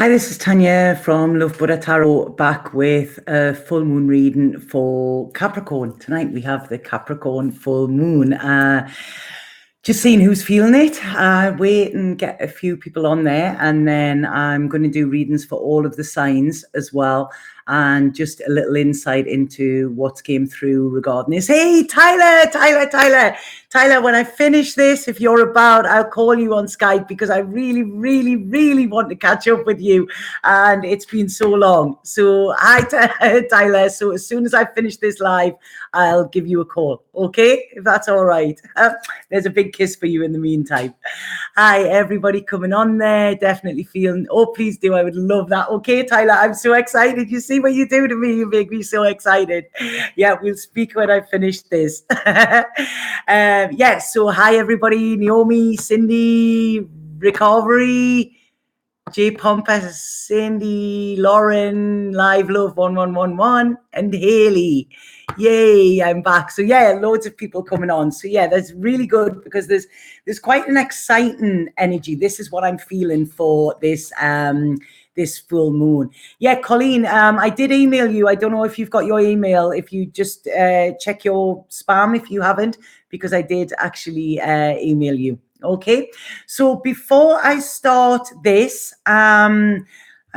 Hi, this is Tanya from Love Buddha Tarot, back with a full moon reading for Capricorn. Tonight we have the Capricorn full moon. Just seeing who's feeling it. Wait and get a few people on there, and then I'm going to do readings for all of the signs as well, and just a little insight into what's came through regarding this. Hey, Tyler, when I finish this, if you're about, I'll call you on Skype because I really, really, really want to catch up with you, and it's been so long. So hi, Tyler. So as soon as I finish this live, I'll give you a call, okay? If that's all right. There's a big kiss for you in the meantime. Hi, everybody coming on there. Definitely feeling, oh, please do. I would love that. Okay, Tyler, I'm so excited. You see what you do to me? You make me so excited. Yeah, we'll speak when I finish this. So hi, everybody. Naomi, Cindy, Recovery, J Pompous, Cindy, Lauren, Live Love 1111, and Haley. Yay, I'm back. So yeah, loads of people coming on. So yeah, that's really good because there's quite an exciting energy. This is what I'm feeling for this this full moon. Yeah, Colleen, I did email you. I don't know if you've got your email. If you just check your spam if you haven't, because I did actually email you. Okay, so before I start this, I'm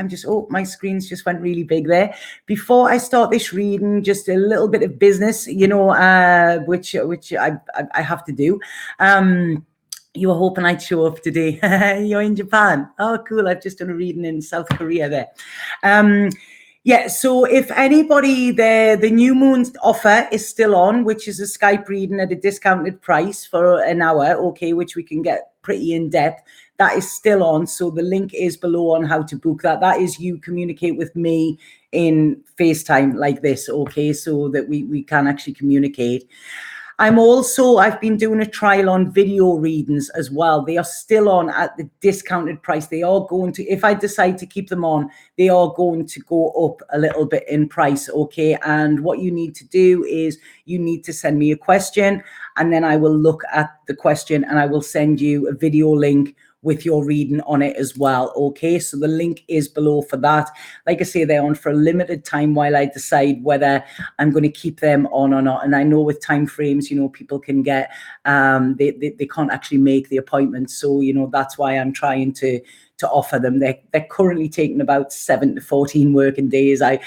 just, oh, my screens just went really big there. Before I start this reading, just a little bit of business, you know, which I have to do. You were hoping I'd show up today. You're in Japan. Oh, cool. I've just done a reading in South Korea there. Yeah, so if anybody, the new moon offer is still on, which is a Skype reading at a discounted price for an hour, okay, which we can get pretty in depth. That is still on. So the link is below on how to book that. That is you communicate with me in FaceTime like this, okay, so that we can actually communicate. I've been doing a trial on video readings as well. They are still on at the discounted price. They are going to, if I decide to keep them on, they are going to go up a little bit in price, okay? And what you need to do is you need to send me a question, and then I will look at the question and I will send you a video link with your reading on it as well, okay? So the link is below for that. Like I say, they're on for a limited time while I decide whether I'm going to keep them on or not. And I know with time frames, you know, people can get, they can't actually make the appointment. So, you know, that's why I'm trying to offer them. They're currently taking about 7 to 14 working days. I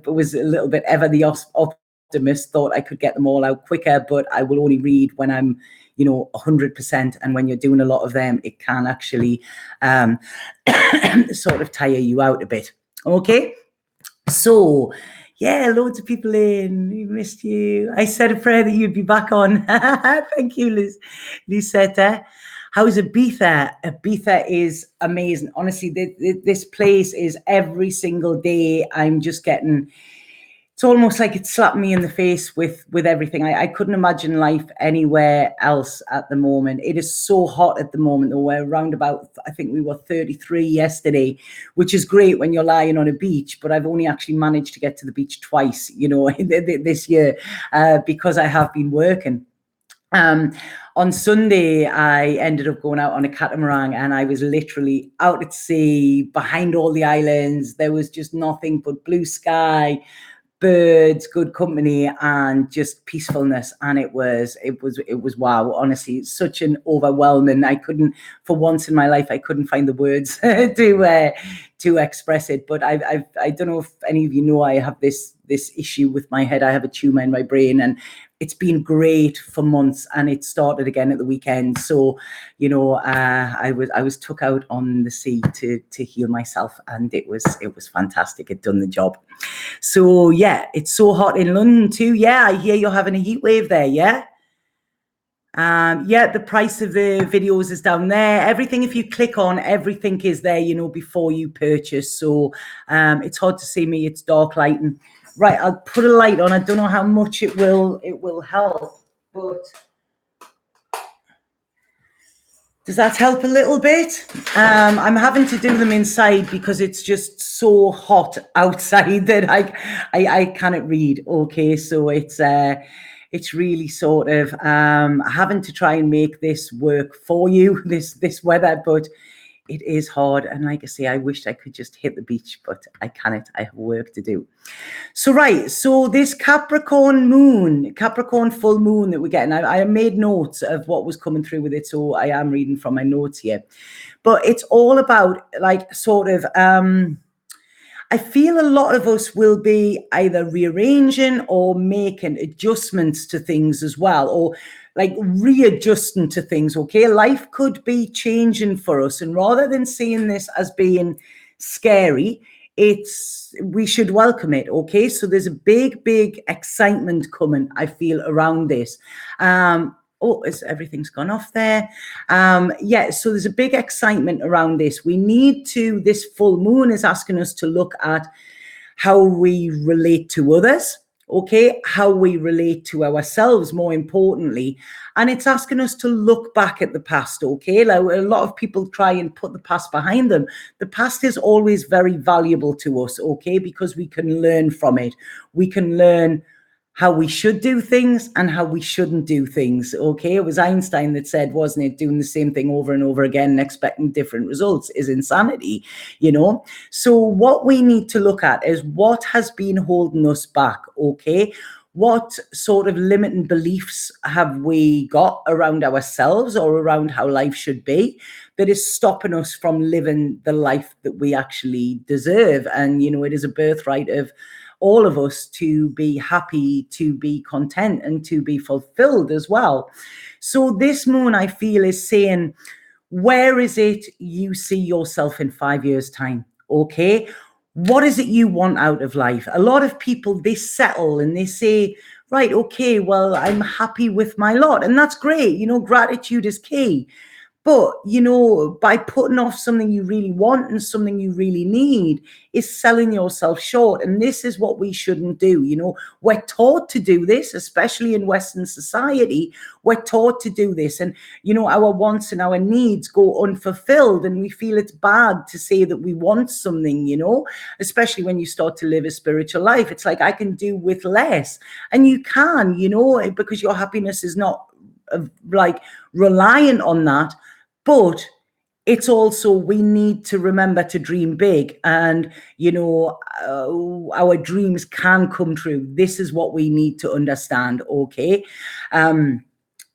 was a little bit ever the optimist, thought I could get them all out quicker, but I will only read when I'm, you know, 100%. And when you're doing a lot of them, it can actually sort of tire you out a bit. Okay. So yeah, loads of people in. We missed you. I said a prayer that you'd be back on. Thank you, Lisetta. How's Ibiza? Ibiza is amazing. Honestly, this place is every single day. I'm just getting, it's almost like it slapped me in the face with everything. I couldn't imagine life anywhere else at the moment. It is so hot at the moment, though. We're around about, I think we were 33 yesterday, which is great when you're lying on a beach, but I've only actually managed to get to the beach twice, you know, this year, because I have been working. On Sunday, I ended up going out on a catamaran, and I was literally out at sea behind all the islands. There was just nothing but blue sky, birds, good company, and just peacefulness. And it was wow. Honestly, it's such an overwhelming. I couldn't, for once in my life, I couldn't find the words to express it. But I don't know if any of you know, I have this issue with my head. I have a tumor in my brain, and it's been great for months, and it started again at the weekend. So, you know, I was took out on the sea to heal myself, and it was fantastic. It done the job. So yeah, it's so hot in London too. Yeah, I hear you're having a heat wave there. Yeah. Yeah, the price of the videos is down there. Everything, if you click on, everything is there, you know, before you purchase. So it's hard to see me. It's dark lighting. Right, I'll put a light on. I don't know how much it will help, but does that help a little bit? I'm having to do them inside because it's just so hot outside that I cannot read. Okay, so it's really sort of having to try and make this work for you, this weather, but it is hard. And like I say, I wish I could just hit the beach, but I can't. I have work to do. So, right. So this Capricorn full moon that we're getting, I made notes of what was coming through with it. So I am reading from my notes here, but it's all about like sort of, I feel a lot of us will be either rearranging or making adjustments to things as well, or like readjusting to things. Okay. Life could be changing for us. And rather than seeing this as being scary, we should welcome it. Okay. So there's a big excitement coming, I feel, around this. Everything's gone off there. Yeah, so there's a big excitement around this. This full moon is asking us to look at how we relate to others, okay, how we relate to ourselves, more importantly. And it's asking us to look back at the past, okay? Like, a lot of people try and put the past behind them. The past is always very valuable to us, okay, because we can learn from it. We can learn how we should do things and how we shouldn't do things, okay? It was Einstein that said, wasn't it, doing the same thing over and over again and expecting different results is insanity, you know? So what we need to look at is what has been holding us back, okay? What sort of limiting beliefs have we got around ourselves or around how life should be that is stopping us from living the life that we actually deserve? And, you know, it is a birthright of all of us to be happy, to be content, and to be fulfilled as well. So this moon, I feel, is saying, where is it you see yourself in 5 years' time? Okay. What is it you want out of life? A lot of people, they settle and they say, right, okay, well, I'm happy with my lot. And that's great. You know, gratitude is key. But, you know, by putting off something you really want and something you really need is selling yourself short. And this is what we shouldn't do. You know, we're taught to do this, especially in Western society. We're taught to do this. And, you know, our wants and our needs go unfulfilled. And we feel it's bad to say that we want something, you know, especially when you start to live a spiritual life. It's like, I can do with less. And you can, you know, because your happiness is not like reliant on that. But it's also, we need to remember to dream big, and, you know, our dreams can come true. This is what we need to understand, okay?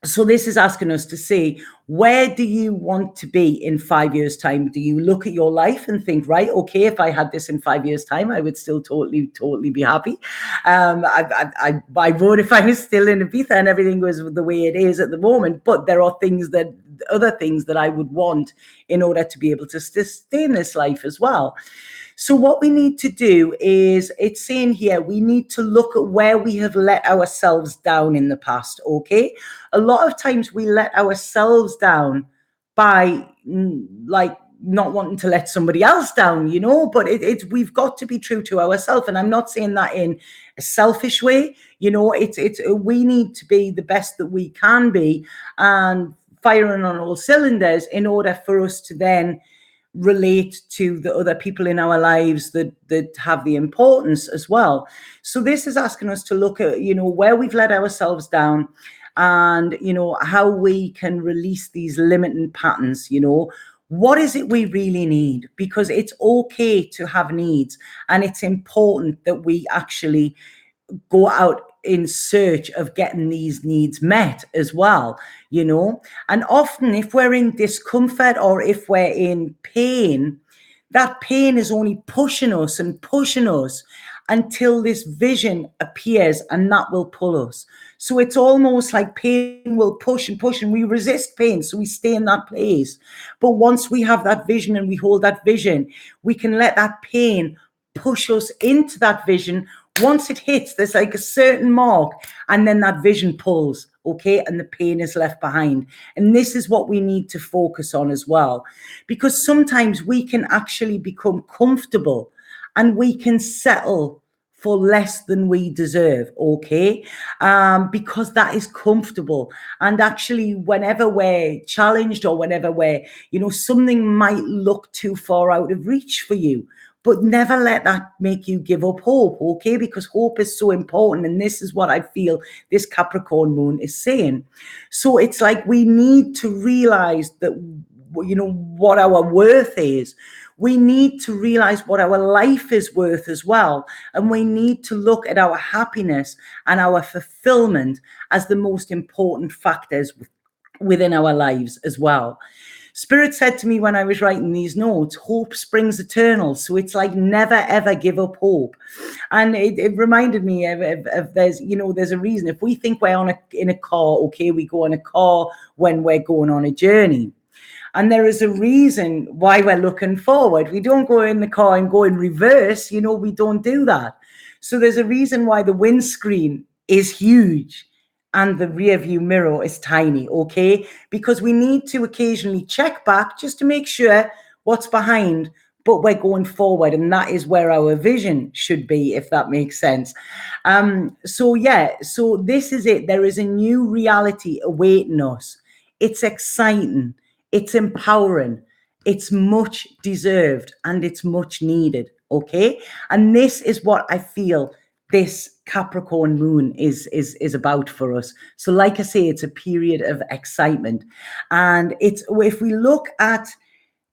So this is asking us to see, where do you want to be in 5 years' time? Do you look at your life and think, right, okay, if I had this in 5 years' time, I would still totally be happy. I would, if I was still in Ibiza and everything was the way it is at the moment. But there are other things that I would want in order to be able to sustain this life as well. So what we need to do is, it's saying here, we need to look at where we have let ourselves down in the past, okay? A lot of times we let ourselves down by like not wanting to let somebody else down, you know, but we've got to be true to ourselves. And I'm not saying that in a selfish way, you know, we need to be the best that we can be and firing on all cylinders in order for us to then relate to the other people in our lives that have the importance as well. So this is asking us to look at, you know, where we've let ourselves down, and, you know, how we can release these limiting patterns. You know, what is it we really need? Because it's okay to have needs, and it's important that we actually go out in search of getting these needs met as well, you know. And often if we're in discomfort or if we're in pain, that pain is only pushing us until this vision appears, and that will pull us. So it's almost like pain will push and push, and we resist pain, so we stay in that place. But once we have that vision and we hold that vision, we can let that pain push us into that vision. Once it hits, there's like a certain mark, and then that vision pulls, okay, and the pain is left behind. And this is what we need to focus on as well, because sometimes we can actually become comfortable and we can settle for less than we deserve, okay, because that is comfortable. And actually, whenever we're challenged or whenever we're, you know, something might look too far out of reach for you, but never let that make you give up hope, okay? Because hope is so important. And this is what I feel this Capricorn moon is saying. So it's like we need to realize that what our worth is. We need to realize what our life is worth as well. And we need to look at our happiness and our fulfillment as the most important factors within our lives as well. Spirit said to me when I was writing these notes, hope springs eternal. So it's like never, ever give up hope. And it reminded me of there's a reason. If we think we're in a car, okay, we go in a car when we're going on a journey. And there is a reason why we're looking forward. We don't go in the car and go in reverse. We don't do that. So there's a reason why the windscreen is huge and the rear view mirror is tiny, okay? Because we need to occasionally check back just to make sure what's behind, but we're going forward, and that is where our vision should be, if that makes sense. So this is it. There is a new reality awaiting us. It's exciting. It's empowering, it's much deserved, and it's much needed, okay? And this is what I feel this Capricorn moon is about for us. So like I say, it's a period of excitement. And if we look at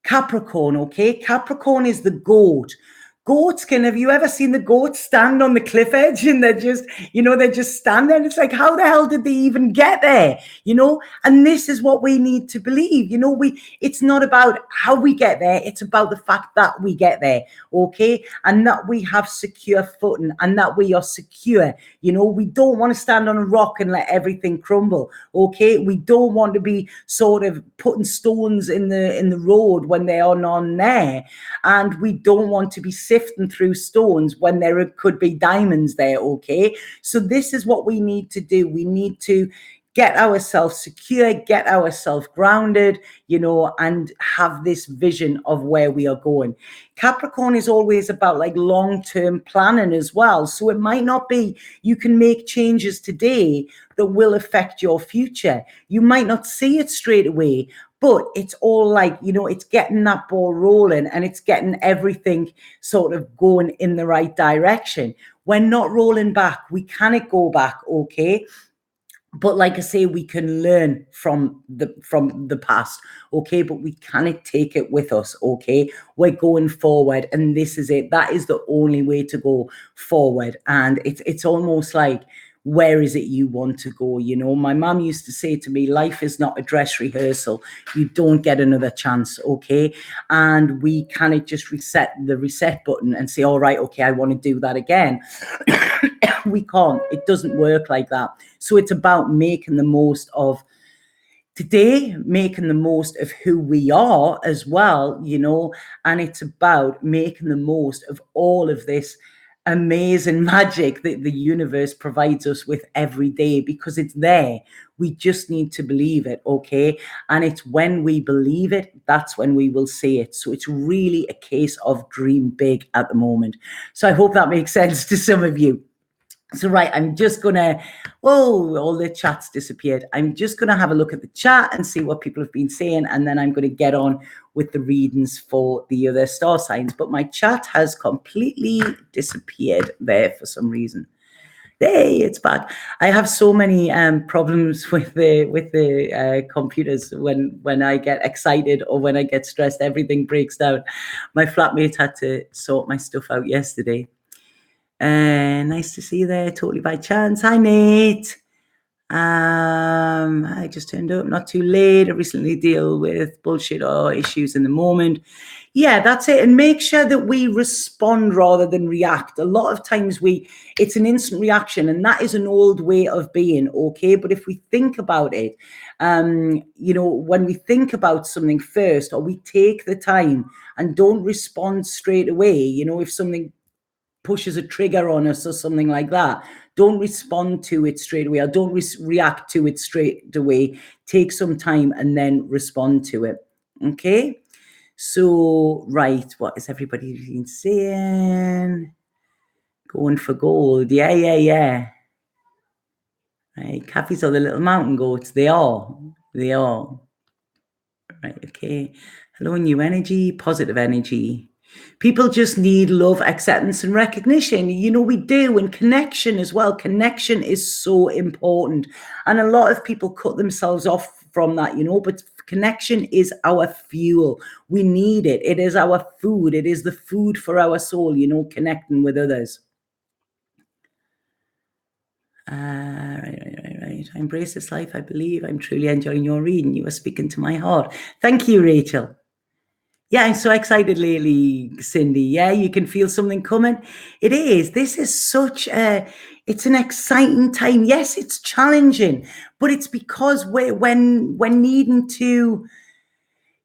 Capricorn, okay? Capricorn is the goat. Goats have you ever seen the goats stand on the cliff edge and they're just standing? It's like, how the hell did they even get there? And this is what we need to believe. It's not about how we get there. It's about the fact that we get there, okay? And that we have secure footing and that we are secure. We don't want to stand on a rock and let everything crumble, okay? We don't want to be sort of putting stones in the road when there are none there. And we don't want to be sifting through stones when there could be diamonds there, okay? So this is what we need to do. We need to get ourselves secure, get ourselves grounded, and have this vision of where we are going. Capricorn is always about like long-term planning as well. So it might not be, you can make changes today that will affect your future. You might not see it straight away, but it's all like, it's getting that ball rolling and it's getting everything sort of going in the right direction. We're not rolling back. We cannot go back, okay? But like I say, we can learn from the past, okay? But we cannot take it with us, okay? We're going forward, and this is it. That is the only way to go forward. And it's almost like, where is it you want to go? My mom used to say to me, life is not a dress rehearsal. You don't get another chance, okay? And we cannot just reset the reset button and say, all right, okay, I want to do that again. We can't. It doesn't work like that. So it's about making the most of today, making the most of who we are as well, and it's about making the most of all of this amazing magic that the universe provides us with every day, because it's there. We just need to believe it, okay? And it's when we believe it, that's when we will see it. So it's really a case of dream big at the moment. So I hope that makes sense to some of you. So, right, I'm just going to, all the chats disappeared. I'm just going to have a look at the chat and see what people have been saying. And then I'm going to get on with the readings for the other star signs. But my chat has completely disappeared there for some reason. Hey, it's back. I have so many problems with the computers when I get excited or when I get stressed. Everything breaks down. My flatmate had to sort my stuff out yesterday. Nice to see you there, totally by chance. Hi, Nate. I just turned up, not too late. I recently deal with bullshit or issues in the moment. Yeah, that's it. And make sure that we respond rather than react. A lot of times it's an instant reaction, and that is an old way of being, okay? But if we think about it, when we think about something first, or we take the time and don't respond straight away, if something pushes a trigger on us or something like that, don't respond to it straight away, or don't react to it straight away. Take some time and then respond to it, okay? So, right, what is everybody been saying? Going for gold. Yeah. Right, Caffeys are the little mountain goats. They are. Right, okay. Hello, new energy, positive energy. People just need love, acceptance, and recognition. We do, and connection as well. Connection is so important. And a lot of people cut themselves off from that, but Connection is our fuel. We need it. It is our food. It is the food for our soul, you know, connecting with others. Right. I embrace this life. I believe I'm truly enjoying your reading. You are speaking to my heart. Thank you, Rachel. Yeah, I'm so excited lately, Cindy. Yeah, you can feel something coming. It is. This is such it's an exciting time. Yes, it's challenging, but it's because we're needing to,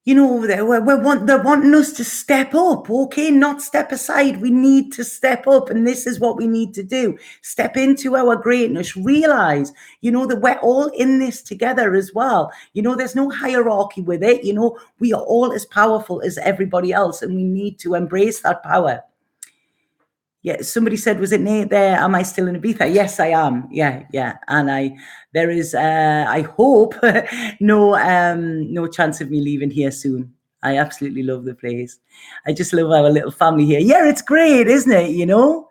you know, they're wanting us to step up, okay? Not step aside. We need to step up, and this is what we need to do. Step into our greatness, realize, you know, that we're all in this together as well. You know, there's no hierarchy with it. You know, we are all as powerful as everybody else, and we need to embrace that power. Yeah, somebody said, was it Nate there? Am I still in Ibiza? Yes, I am. Yeah. And there is, I hope, no chance of me leaving here soon. I absolutely love the place. I just love our little family here. Yeah, it's great, isn't it? You know?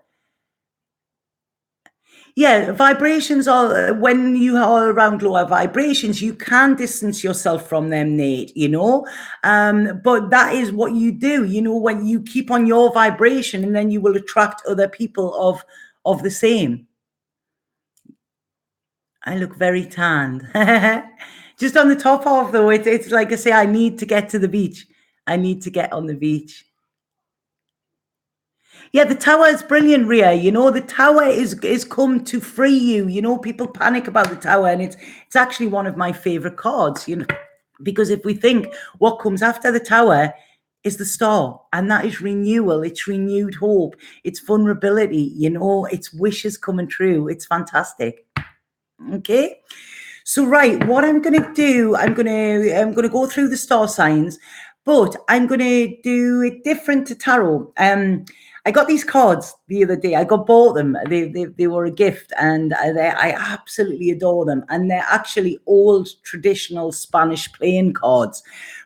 Yeah, vibrations are, when you are around lower vibrations, you can distance yourself from them, Nate, you know, but that is what you do, you know, when you keep on your vibration, and then you will attract other people of the same. I look very tanned. Just on the top of, though, it's like I say, I need to get to the beach. I need to get on the beach. Yeah, the tower is brilliant, Ria. You know, the tower is come to free you. You know, people panic about the tower, and it's actually one of my favorite cards, you know, because if we think what comes after the tower is the star, and that is renewal, it's renewed hope, it's vulnerability, you know, it's wishes coming true. It's fantastic. Okay. So, right, what I'm going to do, I'm going to go through the star signs, but I'm going to do it different to tarot. I got these cards the other day. I bought them. They were a gift, and I absolutely adore them. And they're actually old traditional Spanish playing cards,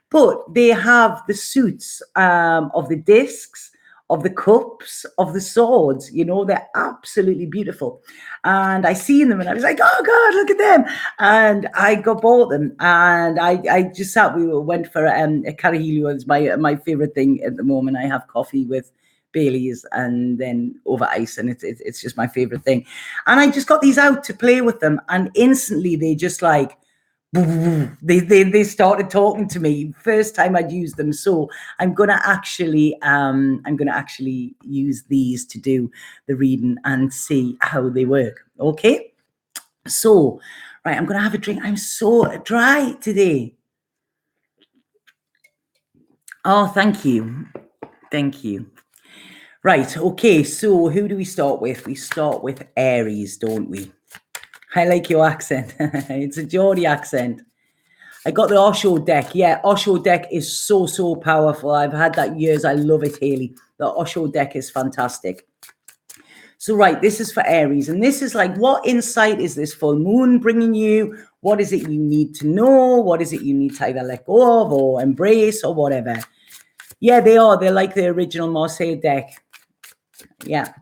but they have the suits of the discs, of the cups, of the swords. You know, they're absolutely beautiful. And I seen them, and I was like, oh God, look at them. And I bought them, and I just sat, we went for a carajillo. It's my favorite thing at the moment. I have coffee with Bailey's and then over ice, and it's just my favorite thing. And I just got these out to play with them, and instantly they just like, they started talking to me. First time I'd used them, so I'm gonna actually use these to do the reading and see how they work. Okay, so right, I'm gonna have a drink. I'm so dry today. Oh, thank you. Right, okay, so who do we start with? We start with Aries, don't we? I like your accent. It's a Geordie accent. I got the Osho deck. Yeah, Osho deck is so powerful. I've had that years. I love it, Haley. The Osho deck is fantastic. So, right, this is for Aries. And this is like, what insight is this full moon bringing you? What is it you need to know? What is it you need to either let go of or embrace or whatever? Yeah, they are. They're like the original Marseille deck. Yeah.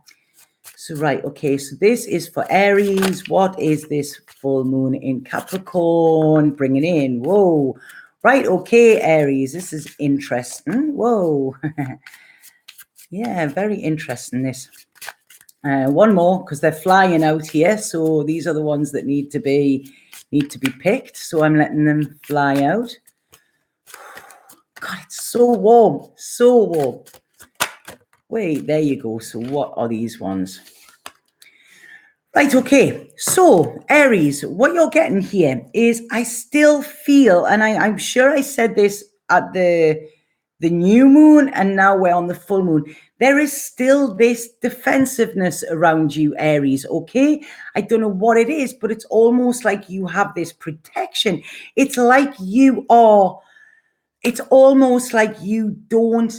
So, right, okay, so this is for Aries. What is this full moon in Capricorn bringing in? Whoa. Right, okay, Aries, this is interesting. Whoa. Yeah, very interesting, this. One more, because they're flying out here. So these are the ones that need to be picked. So I'm letting them fly out. God, it's so warm. So warm. Wait, there you go. So what are these ones? Right, okay. So, Aries, what you're getting here is, I still feel, and I'm sure I said this at the new moon, and now we're on the full moon, there is still this defensiveness around you, Aries, okay? I don't know what it is, but it's almost like you have this protection. It's like it's almost like you don't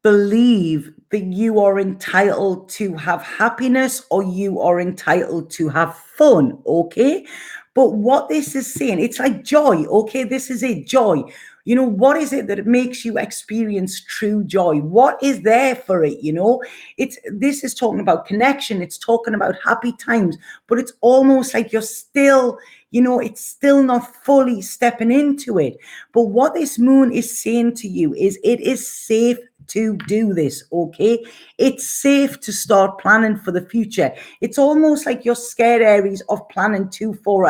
believe that you are entitled to have happiness, or you are entitled to have fun, okay? But what this is saying, it's like joy, okay? This is it, joy. You know, what is it that makes you experience true joy? What is there for it, you know? This is talking about connection. It's talking about happy times, but it's almost like you're still You know, it's still not fully stepping into it. But what this moon is saying to you is it is safe to do this, okay? It's safe to start planning for the future. It's almost like you're scared, Aries, of planning too far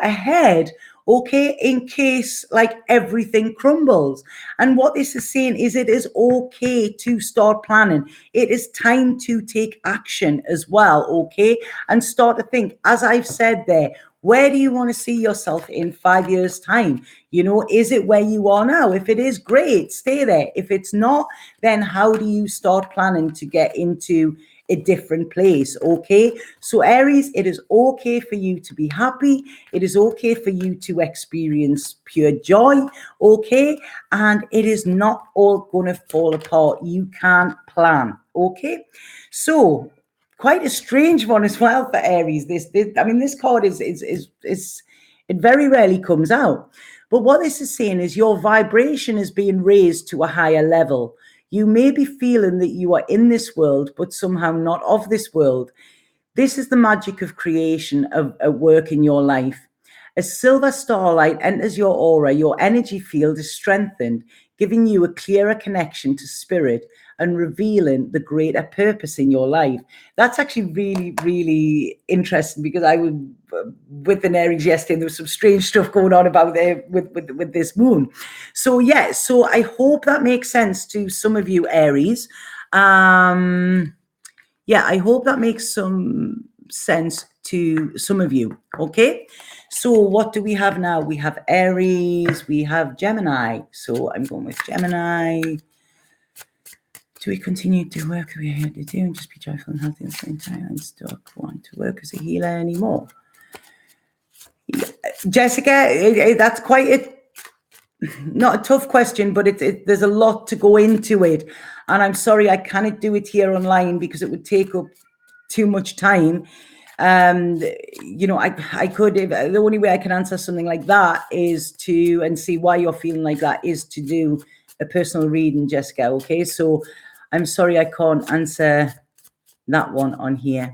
ahead, okay, in case like everything crumbles. And what this is saying is it is okay to start planning. It is time to take action as well, okay, and start to think, as I've said there, where do you want to see yourself in 5 years' time? You know, is it where you are now? If it is, great, stay there. If it's not, then how do you start planning to get into a different place? Okay, so Aries, it is okay for you to be happy. It is okay for you to experience pure joy, okay, and it is not all going to fall apart. You can plan, okay? So quite a strange one as well for Aries. This I mean, this card is it very rarely comes out. But what this is saying is your vibration is being raised to a higher level. You may be feeling that you are in this world, but somehow not of this world. This is the magic of creation at work in your life. As silver starlight enters your aura, your energy field is strengthened, giving you a clearer connection to spirit and revealing the greater purpose in your life. That's actually really, really interesting, because I was with an Aries yesterday, and there was some strange stuff going on about there with this moon. So yeah, so I hope that makes sense to some of you, Aries. Yeah, I hope that makes some sense to some of you. Okay, so what do we have now? We have Aries, we have Gemini. So I'm going with Gemini. Do we continue to work we are here to do and just be joyful and healthy at the same time and still want to work as a healer anymore? Jessica, that's quite not a tough question, but there's a lot to go into it. And I'm sorry, I cannot do it here online because it would take up too much time. You know, I could, the only way I can answer something like that is to, and see why you're feeling like that, is to do a personal reading, Jessica. Okay, so I'm sorry I can't answer that one on here.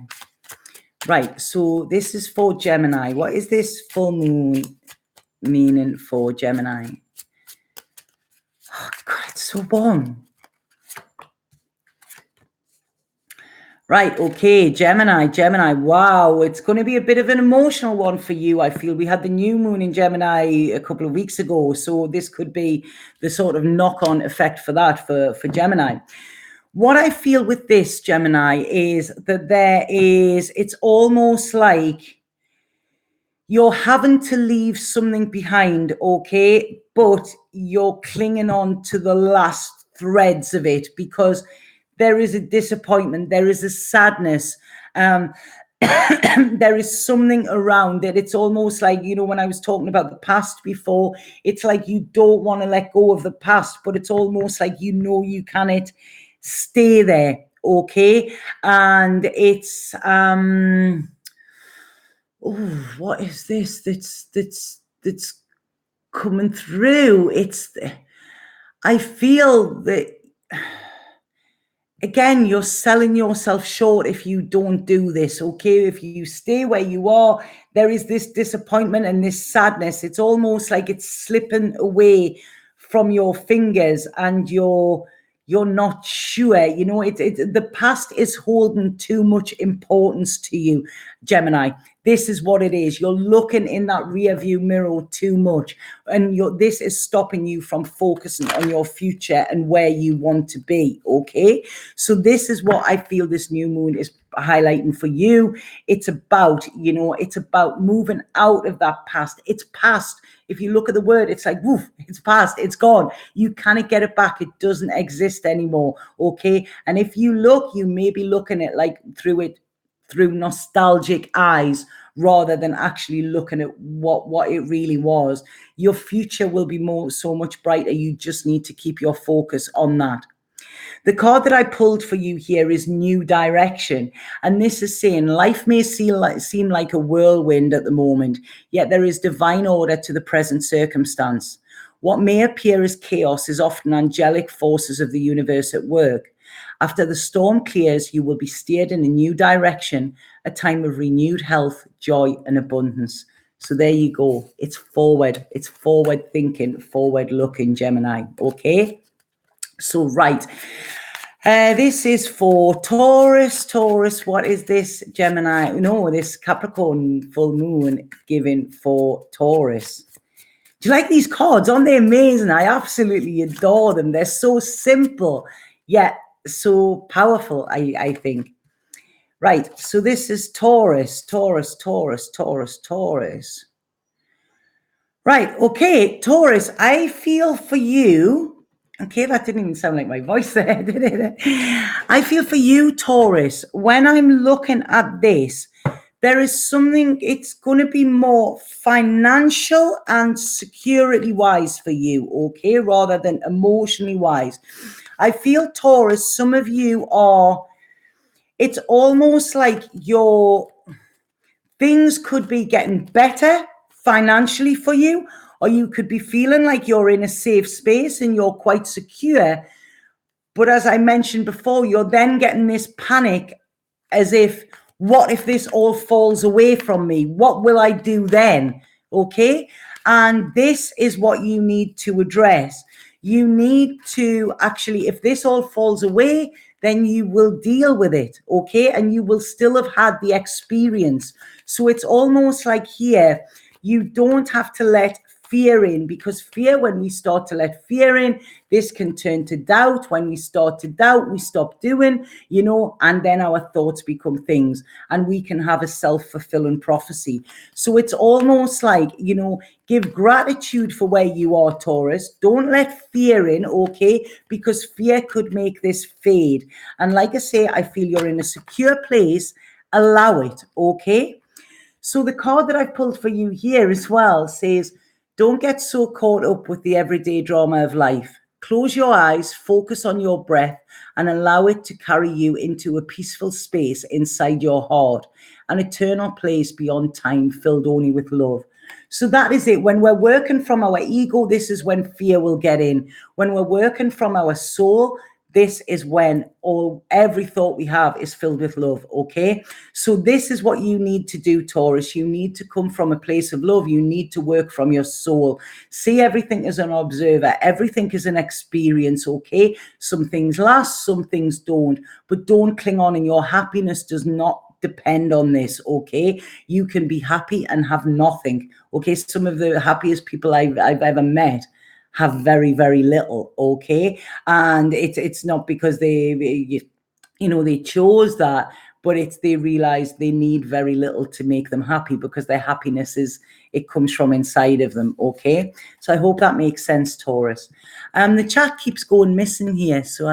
Right, so this is for Gemini. What is this full moon meaning for Gemini? Oh God, it's so warm. Right, okay, Gemini, wow, it's going to be a bit of an emotional one for you, I feel. We had the new moon in Gemini a couple of weeks ago, so this could be the sort of knock-on effect for that, for Gemini. What I feel with this, Gemini, is that it's almost like you're having to leave something behind, okay, but you're clinging on to the last threads of it, because there is a disappointment, there is a sadness, there is something around it. It's almost like, you know, when I was talking about the past before, it's like you don't want to let go of the past, but it's almost like, you know, you cannot stay there, okay? And it's what is this that's coming through? I feel that, again, you're selling yourself short if you don't do this, okay? If you stay where you are, there is this disappointment and this sadness. It's almost like it's slipping away from your fingers, and you're not sure, you know, the past is holding too much importance to you, Gemini. This is what it is. You're looking in that rear view mirror too much, and this is stopping you from focusing on your future and where you want to be, okay? So this is what I feel this new moon is highlighting for you. It's about, you know, it's about moving out of that past. It's past. If you look at the word, it's like, woof, it's past, it's gone. You cannot get it back. It doesn't exist anymore, okay? And if you look, you may be looking at like through nostalgic eyes, rather than actually looking at what it really was. Your future will be so much brighter. You just need to keep your focus on that. The card that I pulled for you here is New Direction. And this is saying life may seem like a whirlwind at the moment, yet there is divine order to the present circumstance. What may appear as chaos is often angelic forces of the universe at work. After the storm clears, you will be steered in a new direction, a time of renewed health, joy, and abundance. So there you go. It's forward thinking, forward looking, Gemini. Okay. So, right. This is for Taurus. Taurus, what is this, Gemini? No, this Capricorn full moon giving for Taurus. Do you like these cards? Aren't they amazing? I absolutely adore them. They're so simple, yet so powerful, I think. Right, so this is Taurus, Taurus, Taurus, Taurus, Taurus. Right, okay, Taurus, I feel for you. Okay, that didn't even sound like my voice there, did it? I feel for you, Taurus. When I'm looking at this, there is something, it's going to be more financial and security wise for you, okay, rather than emotionally wise. I feel, Taurus, some of you are, it's almost like your things could be getting better financially for you, or you could be feeling like you're in a safe space and you're quite secure. But as I mentioned before, you're then getting this panic as if, what if this all falls away from me? What will I do then? Okay. And this is what you need to address. You need to actually, if this all falls away, then you will deal with it. Okay. And you will still have had the experience. So it's almost like here, you don't have to let fear in, because fear, when we start to let fear in, this can turn to doubt. When we start to doubt, we stop doing, and then our thoughts become things, and we can have a self-fulfilling prophecy. So it's almost like, give gratitude for where you are, Taurus. Don't let fear in, okay? Because fear could make this fade. And like I say, I feel you're in a secure place. Allow it, okay? So the card that I've pulled for you here as well says, don't get so caught up with the everyday drama of life. Close your eyes, focus on your breath, and allow it to carry you into a peaceful space inside your heart, an eternal place beyond time, filled only with love. So that is it. When we're working from our ego, this is when fear will get in. When we're working from our soul, this is when every thought we have is filled with love, okay? So this is what you need to do, Taurus. You need to come from a place of love. You need to work from your soul. See everything as an observer. Everything is an experience, okay? Some things last, some things don't. But don't cling on, and your happiness does not depend on this, okay? You can be happy and have nothing, okay? Some of the happiest people I've ever met have very, very little, okay? And it's not because they chose that, but it's they realize they need very little to make them happy, because their happiness it comes from inside of them, okay? So I hope that makes sense, Taurus. The chat keeps going missing here, so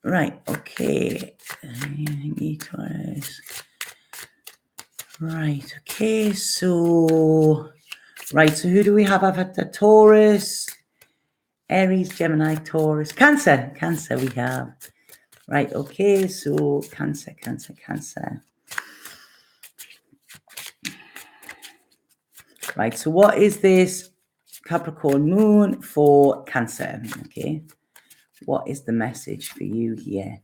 right, okay. Taurus. Right, okay, so... Right, so who do we have? I've had the Taurus, Aries, Gemini, Taurus, Cancer we have. Right, okay, so Cancer. Right, so what is this Capricorn moon for Cancer? Okay, what is the message for you here?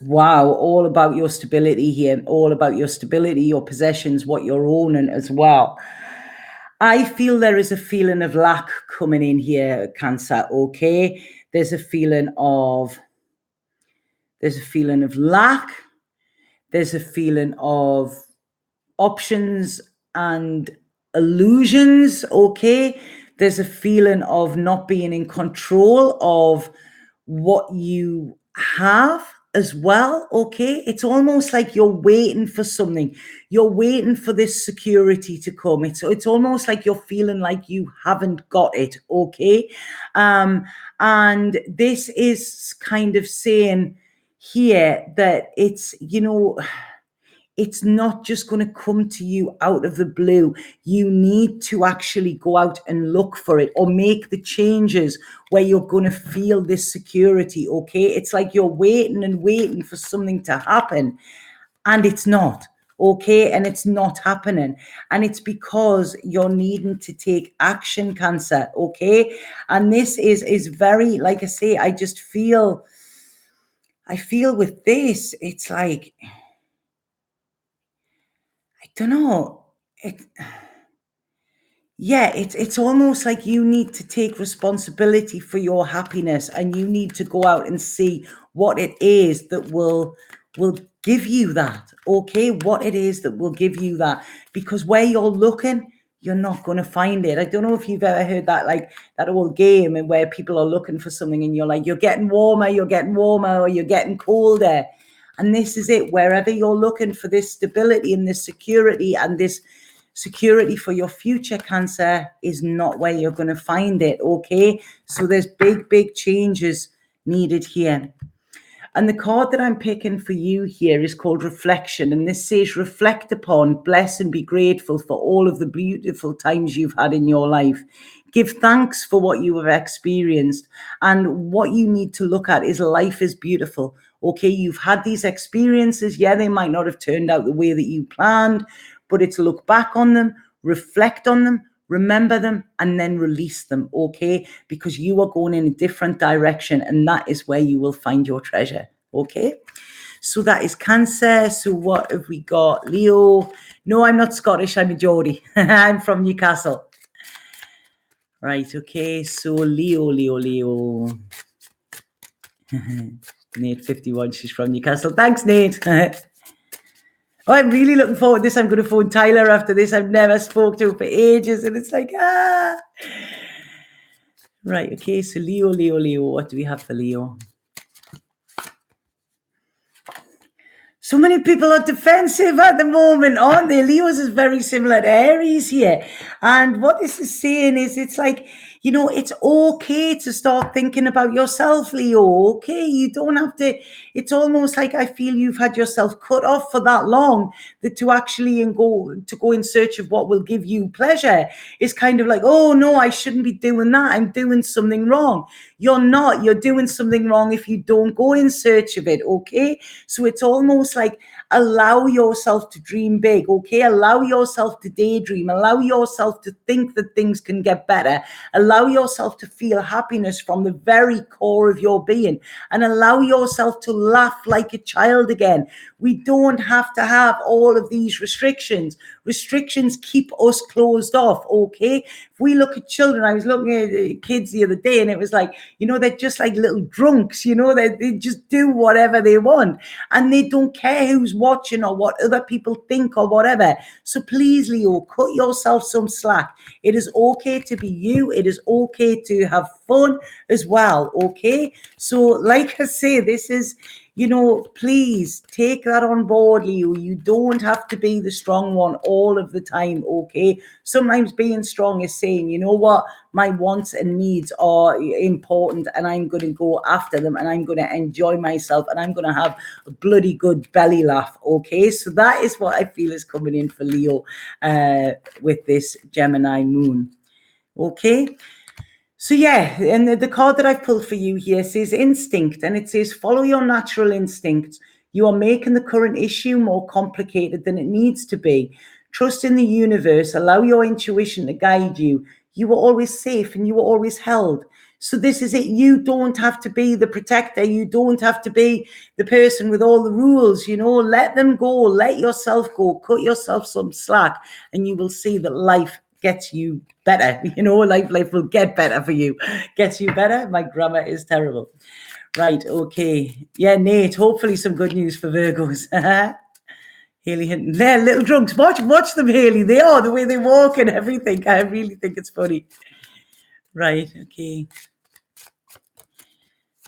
Wow, all about your stability here, all about your stability, your possessions, what you're owning as well. I feel there is a feeling of lack coming in here, Cancer, okay? There's a feeling of lack. There's a feeling of options and illusions, okay? There's a feeling of not being in control of what you have as well, okay? It's almost like you're waiting for something. You're waiting for this security to come. It's almost like you're feeling like you haven't got it, okay? And this is kind of saying here that it's, it's not just going to come to you out of the blue. You need to actually go out and look for it, or make the changes where you're going to feel this security, okay? It's like you're waiting and waiting for something to happen, and it's not, okay? And it's not happening. And it's because you're needing to take action, Cancer, okay? And this is very, like I say, I feel with this, it's like, I don't know, it's almost like you need to take responsibility for your happiness, and you need to go out and see what it is that will give you that, okay? What it is that will give you that, because where you're looking, you're not going to find it. I don't know if you've ever heard that, like that old game, and where people are looking for something and you're like, you're getting warmer, or you're getting colder. And this is it. Wherever you're looking for this stability and this security and this security for your future, Cancer, is not where you're going to find it, okay? So there's big changes needed here. And the card that I'm picking for you here is called Reflection. And this says, reflect upon, bless and be grateful for all of the beautiful times you've had in your life. Give thanks for what you have experienced. And what you need to look at is life is beautiful. Okay, you've had these experiences. Yeah, they might not have turned out the way that you planned, but it's look back on them, reflect on them, remember them, and then release them, okay? Because you are going in a different direction, and that is where you will find your treasure, okay? So that is Cancer. So what have we got? Leo. No, I'm not Scottish. I'm a Geordie. I'm from Newcastle. Right, okay. So Leo. Nate 51, she's from Newcastle. Thanks, Nate. Oh, I'm really looking forward to this. I'm going to phone Tyler after this. I've never spoke to him for ages, and it's like, Right, okay, so Leo. What do we have for Leo? So many people are defensive at the moment, aren't they? Leo's is very similar to Aries here. And what this is saying is, it's like, you know, it's okay to start thinking about yourself, Leo, okay? You don't have to, it's almost like I feel you've had yourself cut off for that long, that to actually go in search of what will give you pleasure is kind of like, oh no, I shouldn't be doing that. I'm doing something wrong. You're not. You're doing something wrong if you don't go in search of it, okay? So it's almost like allow yourself to dream big, okay? Allow yourself to daydream. Allow yourself to think that things can get better. Allow yourself to feel happiness from the very core of your being, and allow yourself to laugh like a child again. We don't have to have all of these restrictions. Restrictions keep us closed off, okay? If we look at children, I was looking at kids the other day, and it was like, you know, they're just like little drunks, you know, they just do whatever they want, and they don't care who's watching or what other people think or whatever. So please, Leo, cut yourself some slack. It is okay to be you. It is okay to have fun as well, okay? So like I say, this is, you know, please take that on board, Leo. You don't have to be the strong one all of the time, okay? Sometimes being strong is saying, you know what, my wants and needs are important, and I'm going to go after them, and I'm going to enjoy myself, and I'm going to have a bloody good belly laugh, okay? So that is what I feel is coming in for Leo with this Gemini moon, okay? So yeah, and the card that I've pulled for you here says instinct, and it says follow your natural instincts. You are making the current issue more complicated than it needs to be. Trust in the universe. Allow your intuition to guide you. You were always safe and you were always held. So this is it. You don't have to be the protector. You don't have to be the person with all the rules, you know. Let them go. Let yourself go. Cut yourself some slack, and you will see that life gets you better, you know. Life will get better for you. Gets you better. My grammar is terrible. Right, okay. Yeah, Nate, hopefully some good news for Virgos. Haley Hinton, they're little drunks. Watch them, Haley. They are, the way they walk and everything. I really think it's funny. Right, okay.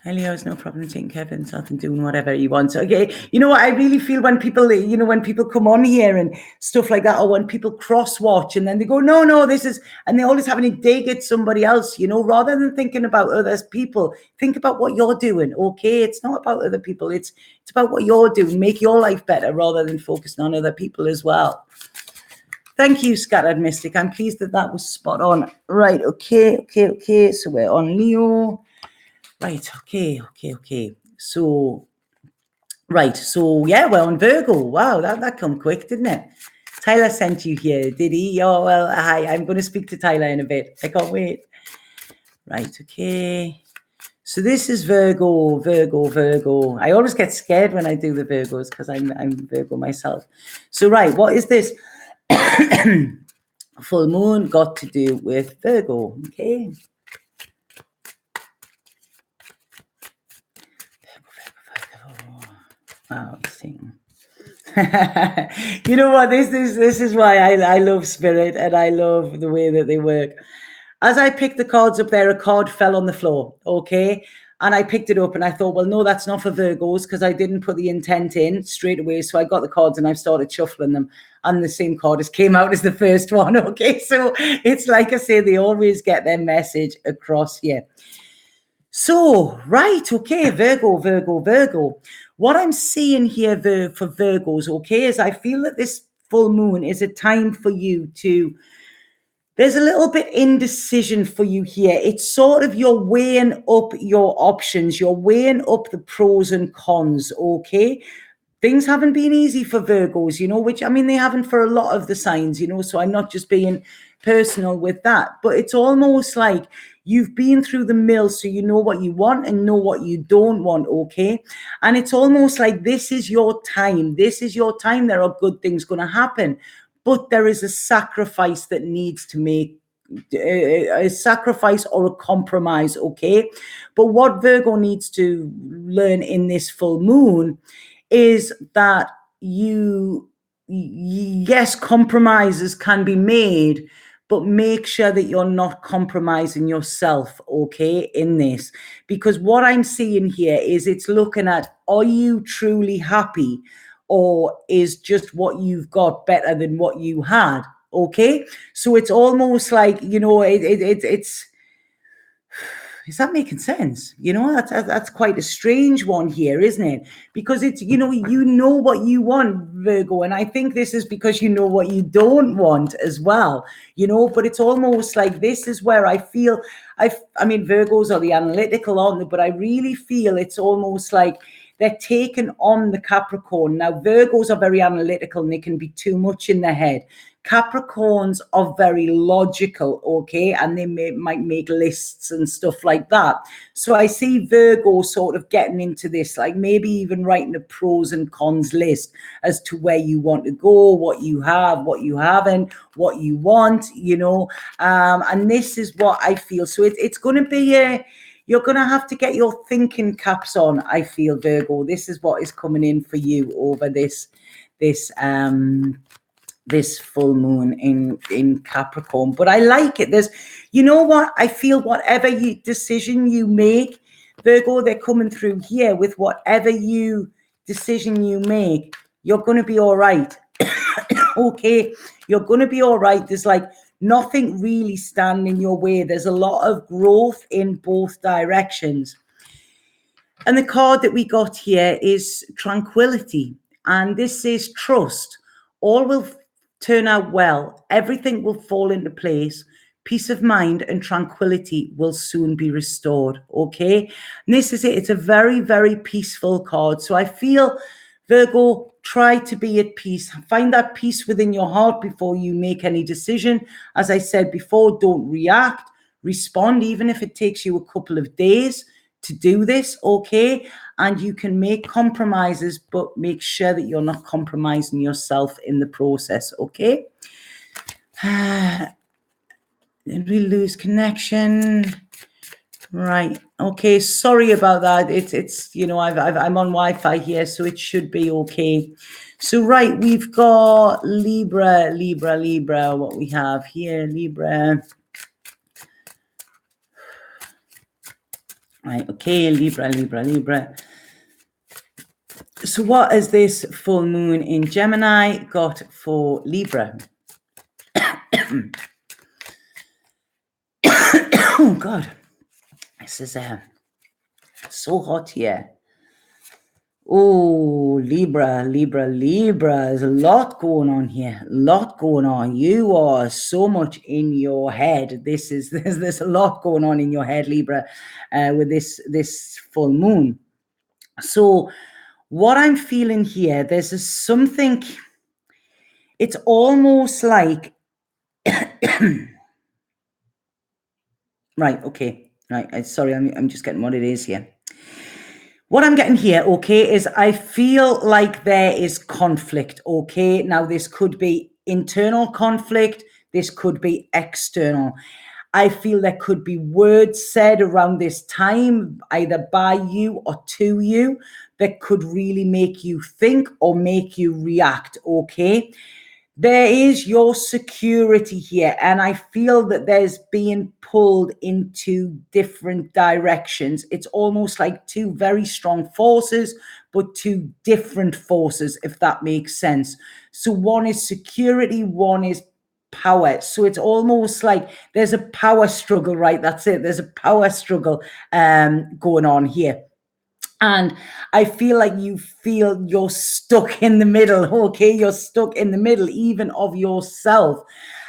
Leo has no problem taking care of himself and doing whatever he wants. Okay, you know what? I really feel when people, you know, when people come on here and stuff like that, or when people cross watch and then they go, no, this is, and they're always having to dig at somebody else, you know, rather than thinking about other people, think about what you're doing. Okay, it's not about other people. It's about what you're doing. Make your life better rather than focusing on other people as well. Thank you, Scattered Mystic. I'm pleased that was spot on. Right, okay. So we're on Leo. Right, okay. So Right, so yeah, we're on Virgo. Wow, that come quick, didn't it? Tyler sent you here, did he? Oh, well, hi, I'm going to speak to Tyler in a bit. I can't wait. Right, okay. So this is Virgo, Virgo, Virgo. I always get scared when I do the Virgos because I'm Virgo myself. So, right, what is this? Full moon got to do with Virgo, okay? Wow, thing. You know what? This is why I love Spirit and I love the way that they work. As I picked the cards up there, a card fell on the floor, okay? And I picked it up and I thought, well, no, that's not for Virgos because I didn't put the intent in straight away. So I got the cards and I've started shuffling them. And the same card has came out as the first one, okay? So it's like I say, they always get their message across here. So, right, okay, Virgo, Virgo, Virgo. What I'm seeing here for Virgos, okay, is I feel that this full moon is a time for you to, there's a little bit indecision for you here. It's sort of you're weighing up your options. You're weighing up the pros and cons, okay? Things haven't been easy for Virgos, you know, which, I mean, they haven't for a lot of the signs, you know, so I'm not just being personal with that, but it's almost like you've been through the mill, so you know what you want and know what you don't want, okay? And it's almost like this is your time. This is your time. There are good things going to happen, but there is a sacrifice that needs to make a sacrifice or a compromise, okay? But what Virgo needs to learn in this full moon is that yes, compromises can be made, but make sure that you're not compromising yourself, okay, in this. Because what I'm seeing here is it's looking at, are you truly happy, or is just what you've got better than what you had, okay? So it's almost like, you know, it's is that making sense? You know, that's quite a strange one here, isn't it? Because it's, you know what you want, Virgo, and I think this is because you know what you don't want as well, you know, but it's almost like this is where I feel, I mean, Virgos are the analytical, aren't they? But I really feel it's almost like they're taking on the Capricorn. Now, Virgos are very analytical and they can be too much in their head. Capricorns are very logical, okay, and they might make lists and stuff like that. So I see Virgo sort of getting into this, like maybe even writing a pros and cons list as to where you want to go, what you have, what you haven't, what you want, you know, and this is what I feel. So it's going to be you're going to have to get your thinking caps on, I feel, Virgo. This is what is coming in for you over this full moon in Capricorn. But I like it. There's, you know what, I feel whatever decision you make, Virgo, they're coming through here with whatever decision you make, you're going to be all right. Okay, you're going to be all right. There's like nothing really standing your way. There's a lot of growth in both directions. And the card that we got here is tranquility. And this is trust. All will turn out well. Everything will fall into place. Peace of mind and tranquility will soon be restored. Okay. And this is it. It's a very, very peaceful card. So I feel, Virgo, try to be at peace. Find that peace within your heart before you make any decision. As I said before, don't react. Respond, even if it takes you a couple of days to do this, okay? And you can make compromises, but make sure that you're not compromising yourself in the process, okay? Did we lose connection? Right. Okay. Sorry about that. It's you know, I'm on Wi-Fi here, so it should be okay. So right, we've got Libra. What we have here, Libra. Right. Okay. Libra. So what has this full moon in Gemini got for Libra? Oh God. This is so hot here. Oh, Libra. There's a lot going on here. You are so much in your head. There's a lot going on in your head, Libra, with this full moon. So what I'm feeling here, there's something, it's almost like, right, okay, right, sorry, I'm just getting what it is here. What I'm getting here, okay, is I feel like there is conflict, okay? Now, this could be internal conflict. This could be external. I feel there could be words said around this time, either by you or to you, that could really make you think or make you react, okay? There is your security here, and I feel that there's being pulled into different directions. It's almost like two very strong forces, but two different forces, if that makes sense. So one is security, one is power. So it's almost like there's a power struggle, right? That's it. There's a power struggle going on here. And I feel like you feel you're stuck in the middle, okay? You're stuck in the middle, even of yourself.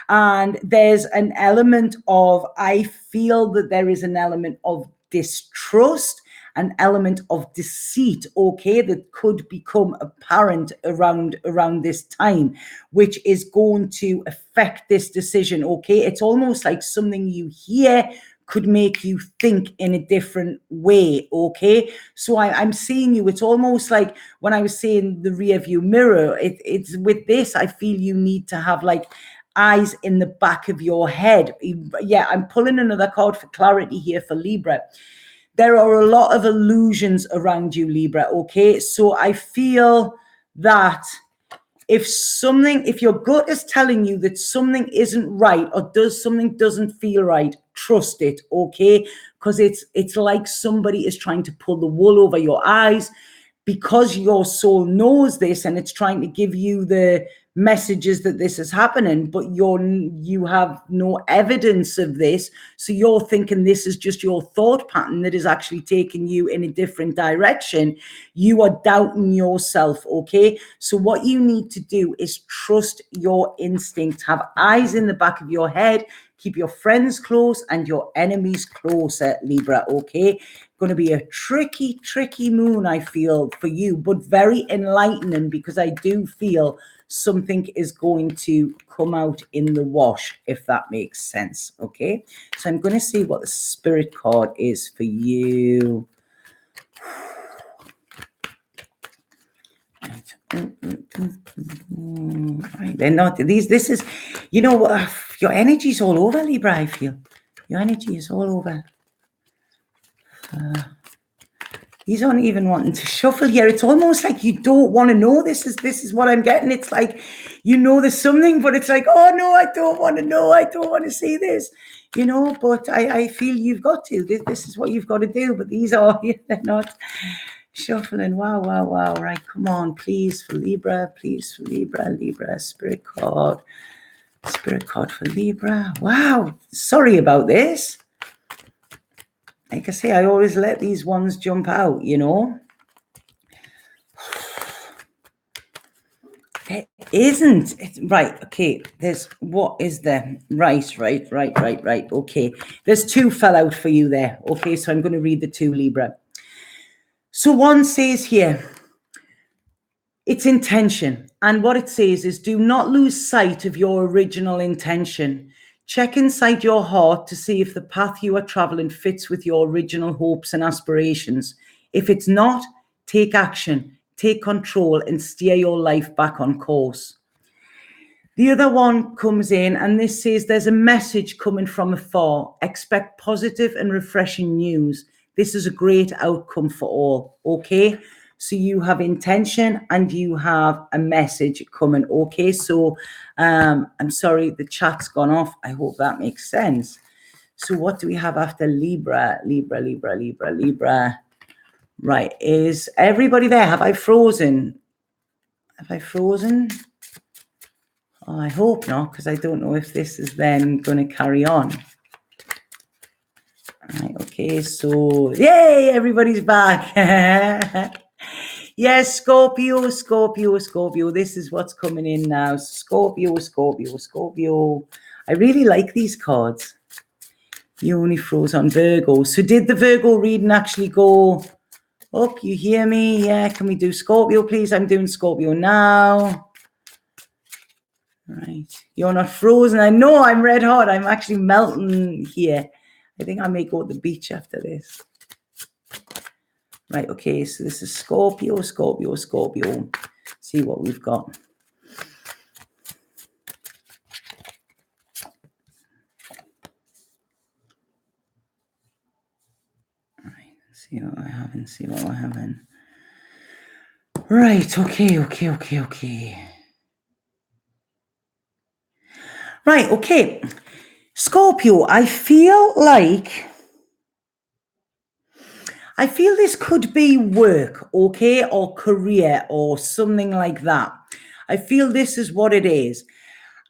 And there's an element of, I feel that there is an element of distrust, an element of deceit, okay, that could become apparent around this time, which is going to affect this decision, okay? It's almost like something you hear could make you think in a different way, okay? So I'm seeing you, it's almost like when I was saying the rear view mirror, it's with this, I feel you need to have like eyes in the back of your head. Yeah, I'm pulling another card for clarity here for Libra. There are a lot of illusions around you, Libra, okay? So I feel that if your gut is telling you that something isn't right or something doesn't feel right, trust it, okay? Because it's like somebody is trying to pull the wool over your eyes, because your soul knows this and it's trying to give you the messages that this is happening, but you have no evidence of this. So you're thinking this is just your thought pattern that is actually taking you in a different direction. You are doubting yourself, okay? So what you need to do is trust your instinct. Have eyes in the back of your head. Keep your friends close and your enemies closer, Libra, okay? Going to be a tricky moon, I feel, for you, but very enlightening, because I do feel something is going to come out in the wash, if that makes sense, okay? So I'm going to see what the spirit card is for you. Right, they're not these. This is, you know, your energy is all over, Libra. I feel your energy is all over. These aren't even wanting to shuffle here. It's almost like you don't want to know. This is what I'm getting. It's like, you know, there's something, but it's like, oh no, I don't want to know. I don't want to see this, you know. But I feel you've got to. This is what you've got to do. But these are, they're not shuffling. Wow. Right, come on, please for Libra. Please for Libra. Libra, spirit card for Libra. Wow, sorry about this. Like I say, I always let these ones jump out, you know. There isn't. Right, okay. There's, what is there? Right. Okay. There's two fell out for you there. Okay, so I'm going to read the two, Libra. So one says here, it's intention. And what it says is, do not lose sight of your original intention. Check inside your heart to see if the path you are traveling fits with your original hopes and aspirations. If it's not, take action, take control, and steer your life back on course. The other one comes in, and this says, there's a message coming from afar. Expect positive and refreshing news. This is a great outcome for all, okay? So you have intention and you have a message coming, okay? So I'm sorry, the chat's gone off. I hope that makes sense. So what do we have after Libra? Libra. Right, is everybody there? Have I frozen? Oh, I hope not, because I don't know if this is then going to carry on. Right, okay, so yay, everybody's back. Yes, Scorpio. This is what's coming in now. Scorpio. I really like these cards. You only froze on Virgo. So did the Virgo reading actually go Oh, you hear me? Yeah, can we do Scorpio, please? I'm doing Scorpio now. Right, you're not frozen. I know I'm red hot. I'm actually melting here. I think I may go to the beach after this. Right, okay, so this is Scorpio, Scorpio, Scorpio. See what we've got. Right, see what I have and see what I haven't. Right, okay. Right, okay. Scorpio, I feel this could be work, okay, or career or something like that. I feel this is what it is.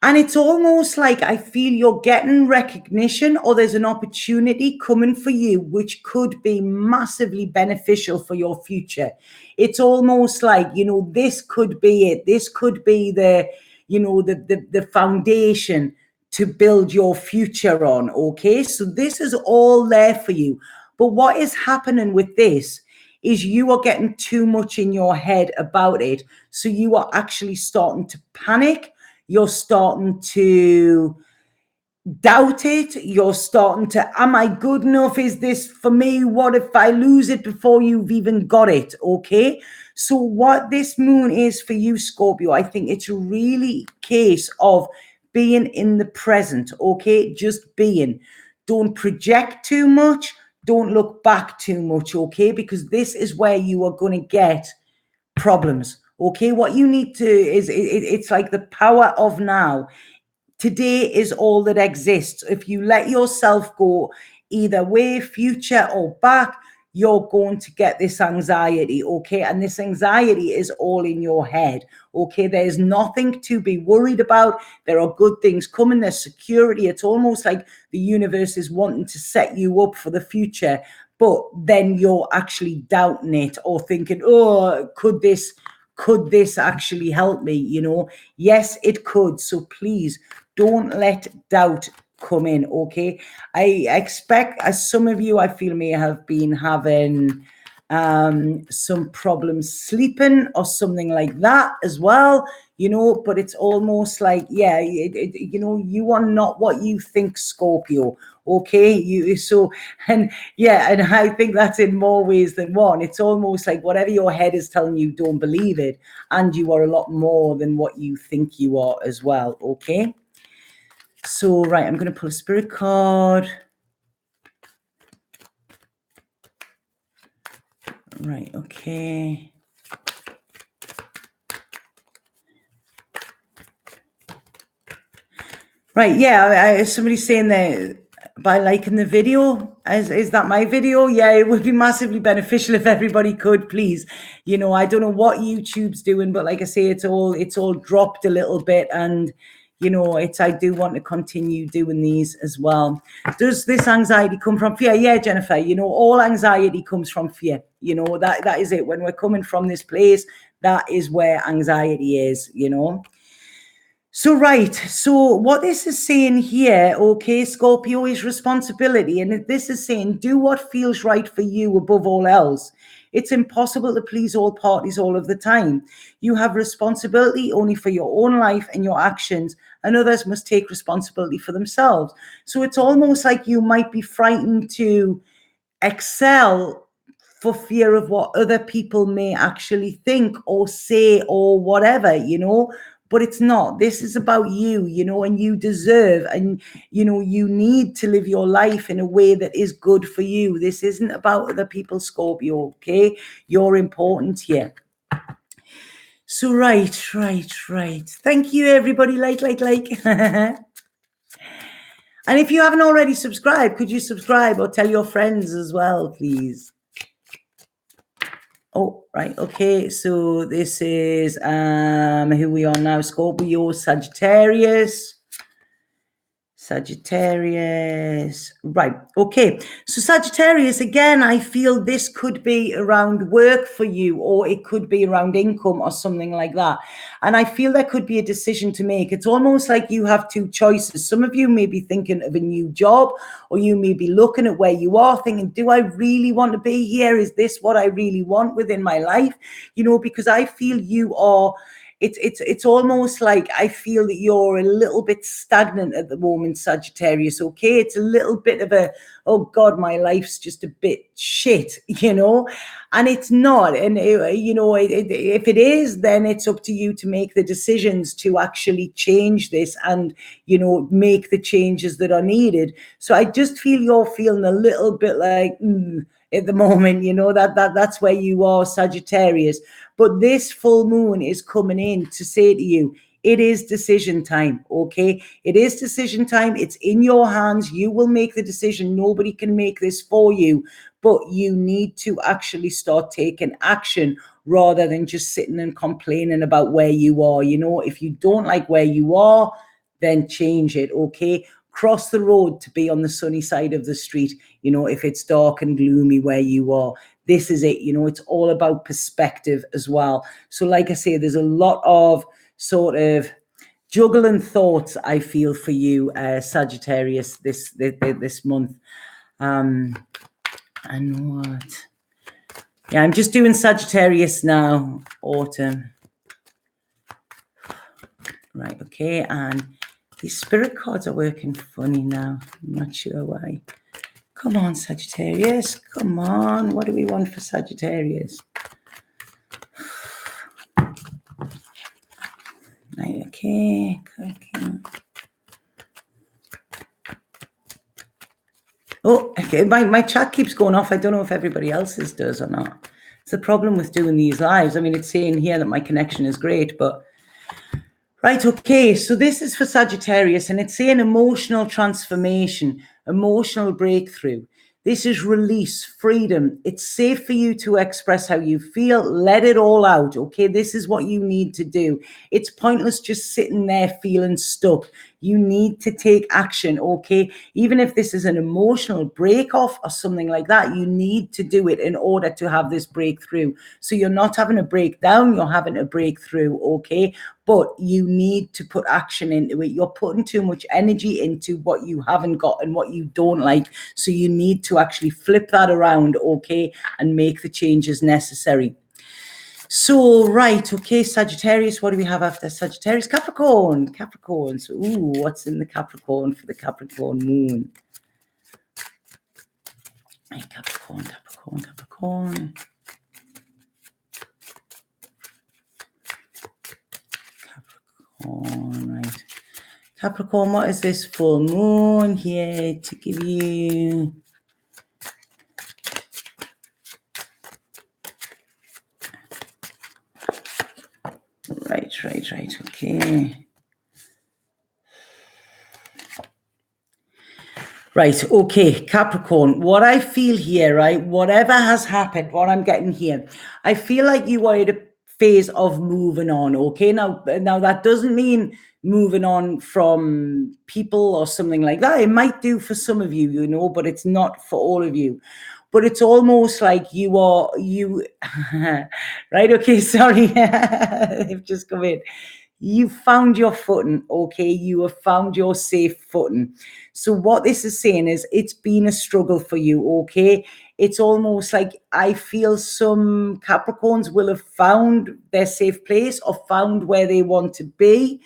And it's almost like I feel you're getting recognition or there's an opportunity coming for you, which could be massively beneficial for your future. It's almost like, you know, this could be it. This could be the, you know, the foundation to build your future on, okay? So this is all there for you. But what is happening with this is you are getting too much in your head about it. So you are actually starting to panic. You're starting to doubt it. You're starting to, am I good enough? Is this for me? What if I lose it before you've even got it? Okay. So what this moon is for you, Scorpio, I think it's really a case of being in the present. Okay. Just being. Don't project too much. Don't look back too much. Okay. Because this is where you are going to get problems. Okay, what you need to is it's like the power of now. Today is all that exists. If you let yourself go either way, future or back, you're going to get this anxiety, okay? And this anxiety is all in your head, okay? There's nothing to be worried about. There are good things coming. There's security. It's almost like the universe is wanting to set you up for the future, but then you're actually doubting it or thinking, oh, could this actually help me? You know, yes, it could. So please don't let doubt come in, okay? I expect, as some of you I feel may have been having some problems sleeping or something like that as well, you know, but it's almost like, yeah, you know, you are not what you think, Scorpio, okay? And I think that's in more ways than one. It's almost like whatever your head is telling you, don't believe it, and you are a lot more than what you think you are as well, okay? So, right, I'm going to pull a spirit card. Right, okay. Right, yeah, somebody's saying that by liking the video, is that my video? Yeah, it would be massively beneficial if everybody could, please. You know, I don't know what YouTube's doing, but like I say, it's all dropped a little bit, and you know, I do want to continue doing these as well. Does this anxiety come from fear? Yeah, Jennifer, you know, all anxiety comes from fear. You know, that is it. When we're coming from this place, that is where anxiety is, you know. So, right. So what this is saying here, okay, Scorpio, is responsibility. And this is saying, do what feels right for you above all else. It's impossible to please all parties all of the time. You have responsibility only for your own life and your actions, and others must take responsibility for themselves. So it's almost like you might be frightened to excel for fear of what other people may actually think or say or whatever, you know. But it's not. This is about you, you know, and you deserve, and, you know, you need to live your life in a way that is good for you. This isn't about other people, Scorpio, okay? You're important here. So, right. Thank you, everybody. Like. And if you haven't already subscribed, could you subscribe or tell your friends as well, please? Oh, right. Okay. So this is who we are now. Scorpio, Sagittarius. Sagittarius. Right. Okay. So Sagittarius, again, I feel this could be around work for you, or it could be around income or something like that. And I feel there could be a decision to make. It's almost like you have two choices. Some of you may be thinking of a new job, or you may be looking at where you are thinking, do I really want to be here? Is this what I really want within my life? You know, because I feel you are, it's almost like I feel that you're a little bit stagnant at the moment, Sagittarius. Okay, it's a little bit of a, oh God, my life's just a bit shit, you know, and it's not. And you know, if it is, then it's up to you to make the decisions to actually change this, and you know, make the changes that are needed. So I just feel you're feeling a little bit like at the moment, you know, that's where you are, Sagittarius. But this full moon is coming in to say to you, it is decision time, okay? It is decision time. It's in your hands. You will make the decision. Nobody can make this for you, but you need to actually start taking action rather than just sitting and complaining about where you are. You know, if you don't like where you are, then change it, okay? Cross the road to be on the sunny side of the street, you know, if it's dark and gloomy where you are. This is it, you know, it's all about perspective as well. So like I say, there's a lot of sort of juggling thoughts, I feel, for you, Sagittarius, this month. And what? Yeah, I'm just doing Sagittarius now, autumn. Right, okay, and these spirit cards are working funny now. I'm not sure why. Come on, Sagittarius. Come on. What do we want for Sagittarius? Right, okay. Oh, okay. My chat keeps going off. I don't know if everybody else's does or not. It's the problem with doing these lives. I mean, it's saying here that my connection is great, but... Right, okay. So this is for Sagittarius, and it's saying emotional transformation, emotional breakthrough. This is release, freedom. It's safe for you to express how you feel. Let it all out, okay? This is what you need to do. It's pointless just sitting there feeling stuck. You need to take action, okay? Even if this is an emotional break off or something like that, you need to do it in order to have this breakthrough. So you're not having a breakdown, you're having a breakthrough, okay? But you need to put action into it. You're putting too much energy into what you haven't got and what you don't like. So you need to actually flip that around, okay, and make the changes necessary. So, right, okay, Sagittarius, what do we have after Sagittarius? Capricorn. So, ooh, what's in the Capricorn for the Capricorn moon? Right, Capricorn. Right. Capricorn, what is this full moon here to give you? Right, okay. Right, okay, Capricorn, what I feel here, right, whatever has happened, what I'm getting here, I feel like you are at a phase of moving on, okay? Now that doesn't mean moving on from people or something like that. It might do for some of you, you know, but it's not for all of you. But it's almost like you right, okay, sorry, they've just come in. You found your footing, okay? You have found your safe footing. So what this is saying is it's been a struggle for you, okay? It's almost like I feel some Capricorns will have found their safe place or found where they want to be.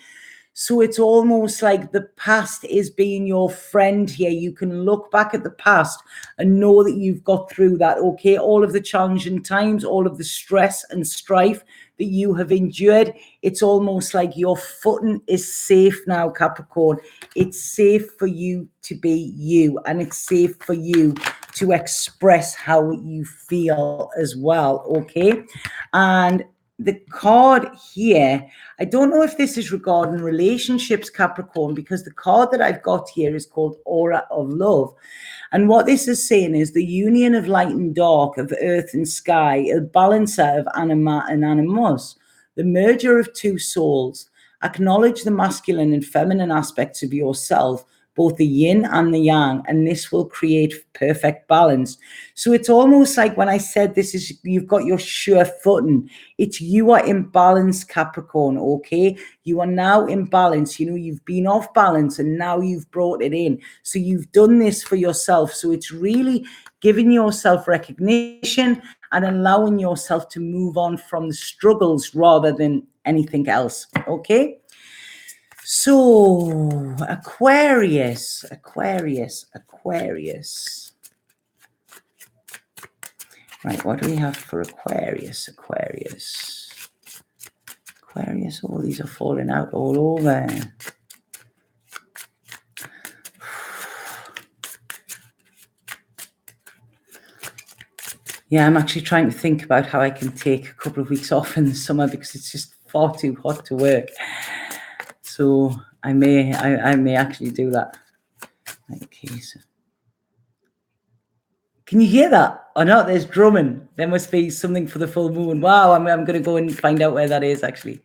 So it's almost like the past is being your friend here. You can look back at the past and know that you've got through that, okay? All of the challenging times, all of the stress and strife that you have endured, it's almost like your footing is safe now, Capricorn. It's safe for you to be you, and it's safe for you to express how you feel as well, okay? And the card here, I don't know if this is regarding relationships, Capricorn, because the card that I've got here is called Aura of Love. And what this is saying is the union of light and dark, of earth and sky, a balancer of anima and animus, the merger of two souls. Acknowledge the masculine and feminine aspects of yourself, both the yin and the yang, and this will create perfect balance. So it's almost like when I said this is, you've got your sure footing, it's you are in balance, Capricorn, okay? You are now in balance. You know, you've been off balance and now you've brought it in. So you've done this for yourself. So it's really giving yourself recognition and allowing yourself to move on from the struggles rather than anything else, okay? So Aquarius. Right, what do we have for Aquarius? Oh, these are falling out all over. Yeah, I'm actually trying to think about how I can take a couple of weeks off in the summer because it's just far too hot to work. So I may actually do that. Okay, so can you hear that or not? There's drumming. There must be something for the full moon. Wow, I'm going to go and find out where that is actually.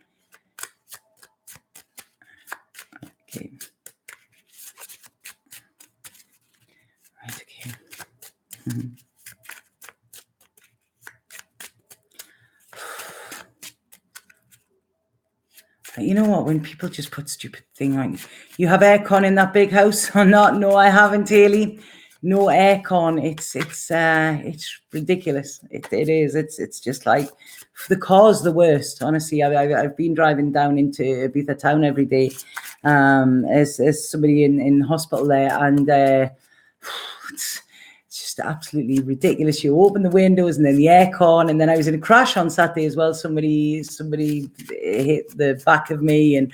Okay. Right, okay. Mm-hmm. You know what? When people just put stupid thing like, you have aircon in that big house or not? No, I haven't, Haley. No aircon. It's ridiculous. It is. It's just like the car's the worst. Honestly, I've been driving down into Ibiza town every day, as somebody in hospital there, and it's just absolutely ridiculous. You open the windows and then the aircon, and then I was in a crash on Saturday as well. Somebody hit the back of me, and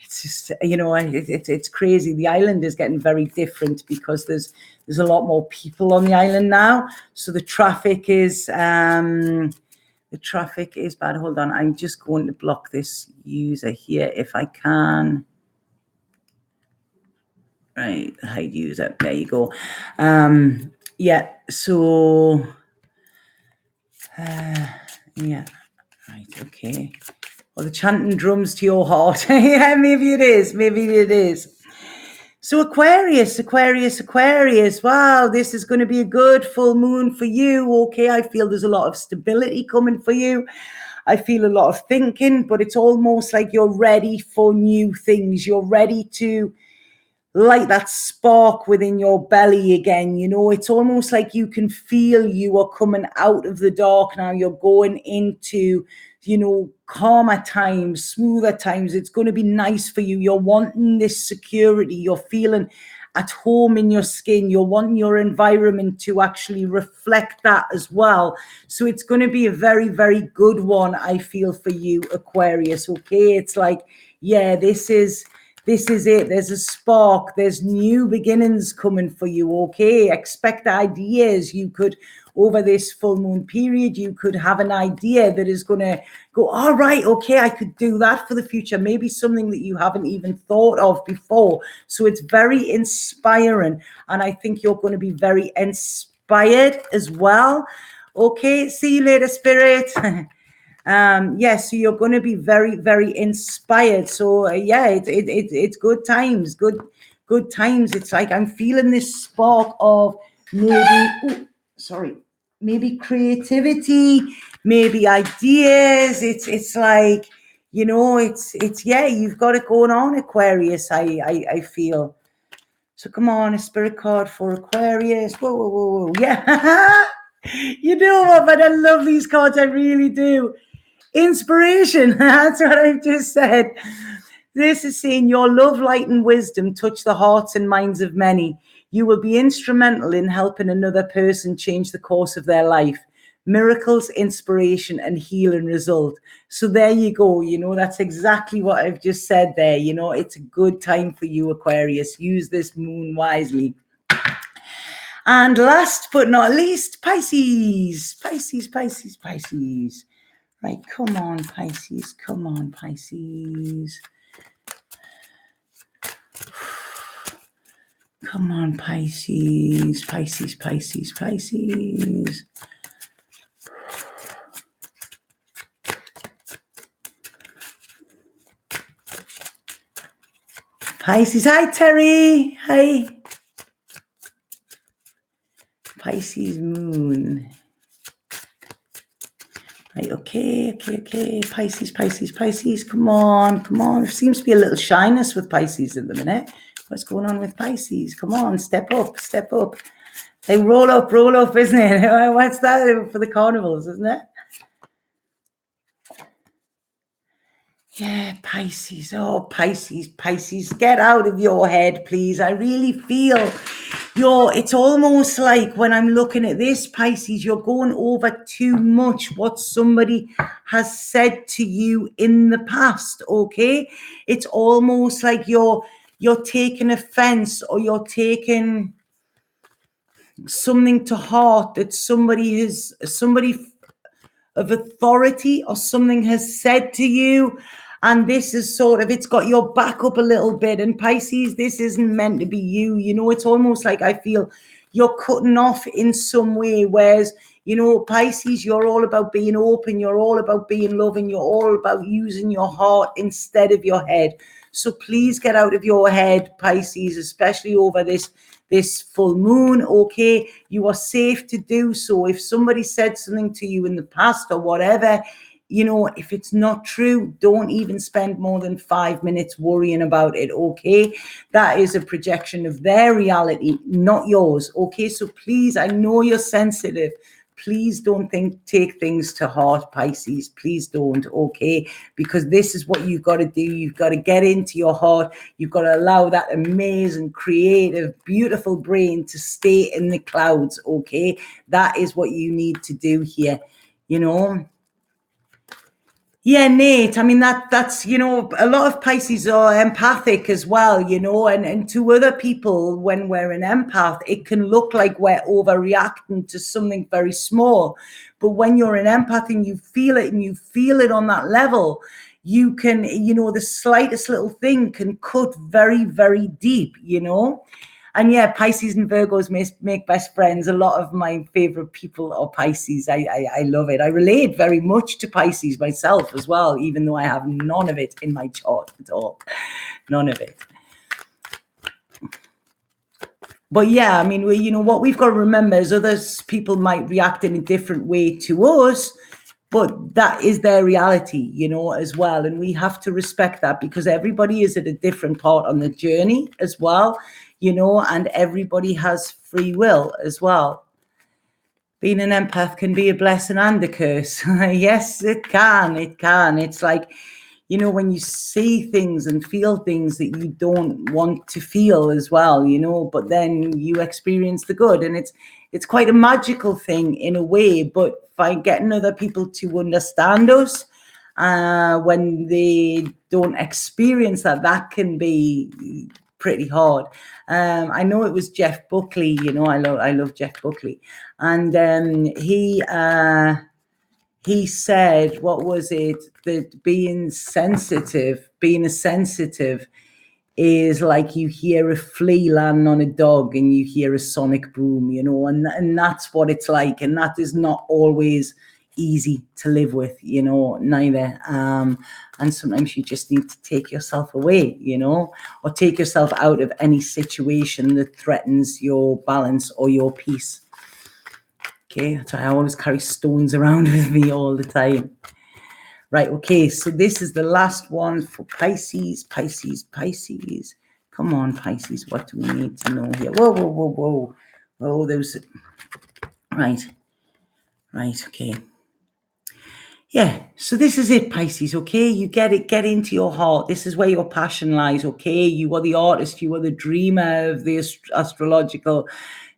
it's just, you know, it's crazy. The island is getting very different because there's a lot more people on the island now, so the traffic is bad. Hold on, I'm just going to block this user here if I can. Right, hide user. There you go. Yeah, so yeah, right, okay. Well, the chanting drums to your heart. Yeah, maybe it is. So Aquarius. Wow, this is going to be a good full moon for you. Okay, I feel there's a lot of stability coming for you. I feel a lot of thinking, but it's almost like you're ready for new things. You're ready to light that spark within your belly again. You know, it's almost like you can feel you are coming out of the dark now. You're going into, you know, calmer times, smoother times. It's going to be nice for you. You're wanting this security. You're feeling at home in your skin. You're wanting your environment to actually reflect that as well. So it's going to be a very, very good one, I feel, for you, Aquarius. Okay, it's like, yeah, this is it. There's a spark. There's new beginnings coming for you. Okay, expect ideas. You could, over this full moon period, you could have an idea that is going to go, all right, okay, I could do that for the future. Maybe something that you haven't even thought of before. So it's very inspiring. And I think you're going to be very inspired as well. Okay, see you later, Spirit. So you're going to be very, very inspired. So it's good times, good times. It's like I'm feeling this spark of maybe creativity, maybe ideas. It's like, you know, it's you've got it going on, Aquarius. I feel. So come on, a spirit card for Aquarius. Whoa. Yeah. You know what, but I love these cards. I really do. Inspiration. That's what I've just said. This is saying your love, light, and wisdom touch the hearts and minds of many. You will be instrumental in helping another person change the course of their life. Miracles, inspiration, and healing result. So there you go. You know, that's exactly what I've just said there. You know, it's a good time for you, Aquarius. Use this moon wisely. And last but not least, Pisces. Right, come on, Pisces. Come on, Pisces. Come on, Pisces. Pisces. Pisces, hi Terry, hi. Pisces moon. Right, okay. Pisces, come on. There seems to be a little shyness with Pisces at the minute. What's going on with Pisces? Come on, step up. They roll up, isn't it? What's that for the carnivals, isn't it? Yeah, Pisces. Oh, Pisces, get out of your head, please. I really feel it's almost like when I'm looking at this, Pisces, you're going over too much what somebody has said to you in the past, okay? It's almost like you're taking offense, or you're taking something to heart that somebody of authority or something has said to you, and this is sort of, it's got your back up a little bit. And Pisces, this isn't meant to be you, it's almost like I feel you're cutting off in some way, whereas Pisces, you're all about being open, you're all about being loving, you're all about using your heart instead of your head. So please get out of your head, Pisces, especially over this full moon, okay? You are safe to do so. If somebody said something to you in the past or whatever, if it's not true, don't even spend more than 5 minutes worrying about it, okay? That is a projection of their reality, not yours, okay? So please, I know you're sensitive. Please don't take things to heart, Pisces. Please don't, okay? Because this is what you've got to do. You've got to get into your heart. You've got to allow that amazing, creative, beautiful brain to stay in the clouds, okay? That is what you need to do here, Yeah, Nate. I mean, that's, a lot of Pisces are empathic as well, and to other people, when we're an empath, it can look like we're overreacting to something very small. But when you're an empath and you feel it on that level, you can, the slightest little thing can cut very, very deep, And yeah, Pisces and Virgos make best friends. A lot of my favorite people are Pisces. I love it. I relate very much to Pisces myself as well, even though I have none of it in my chart at all. None of it. But yeah, I mean, what we've got to remember is other people might react in a different way to us, but that is their reality, as well. And we have to respect that, because everybody is at a different part on the journey as well. And everybody has free will as well. Being an empath can be a blessing and a curse. Yes, it can. It's like, when you see things and feel things that you don't want to feel as well, but then you experience the good. And it's quite a magical thing in a way, but by getting other people to understand us, when they don't experience that can be pretty hard. I know it was Jeff Buckley, I love Jeff Buckley, and he said, what was it, that being a sensitive is like you hear a flea land on a dog and you hear a sonic boom, and that's what it's like. And that is not always easy to live with, neither. And sometimes you just need to take yourself away, or take yourself out of any situation that threatens your balance or your peace. Okay, so I always carry stones around with me all the time. Right, okay, so this is the last one for Pisces. Come on, Pisces, what do we need to know here? Whoa. Oh, those. Right, okay. Yeah, so this is it, Pisces, okay? You get into your heart. This is where your passion lies, okay? You are the artist, you are the dreamer of the astrological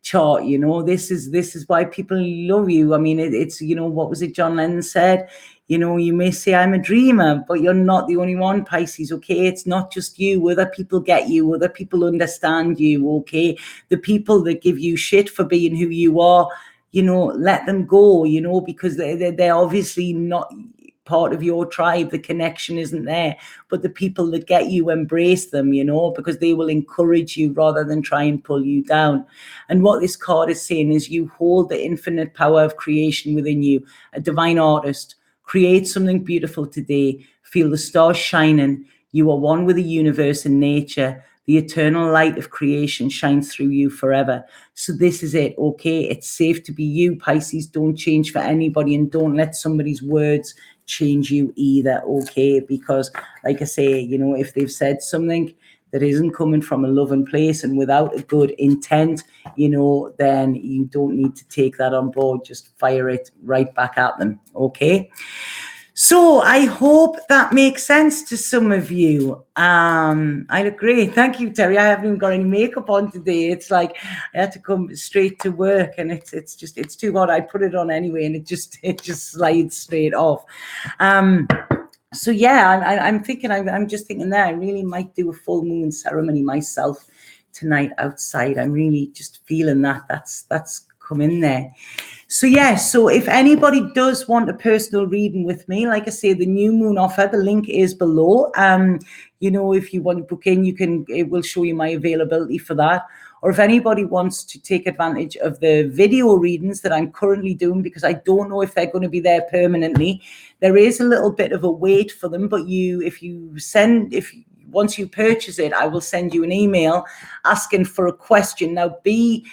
chart, This is why people love you. I mean, it's, what was it John Lennon said? You may say I'm a dreamer, but you're not the only one, Pisces, okay? It's not just you. Other people get you. Other people understand you, okay? The people that give you shit for being who you are, let them go, because they're obviously not part of your tribe. The connection isn't there. But the people that get you, embrace them, because they will encourage you rather than try and pull you down. And what this card is saying is you hold the infinite power of creation within you, a divine artist. Create something beautiful today. Feel the stars shining. You are one with the universe and nature. The eternal light of creation shines through you forever. So this is it, okay? It's safe to be you, Pisces. Don't change for anybody, and don't let somebody's words change you either, okay? Because like I say, you know, if they've said something that isn't coming from a loving place and without a good intent, you know, then you don't need to take that on board. Just fire it right back at them, okay? So I hope that makes sense to some of you. I look great. Thank you, Terry. I haven't even got any makeup on today. It's like I had to come straight to work, and it's too hot. I put it on anyway, and it just slides straight off. So yeah, I'm thinking, I'm just thinking that I really might do a full moon ceremony myself tonight outside. I'm really just feeling that's come in there. So yeah, so if anybody does want a personal reading with me, like I say, the new moon offer, the link is below. You know, if you want to book in, it will show you my availability for that. Or if anybody wants to take advantage of the video readings that I'm currently doing, because I don't know if they're going to be there permanently, there is a little bit of a wait for them. But once you purchase it, I will send you an email asking for a question. Now, be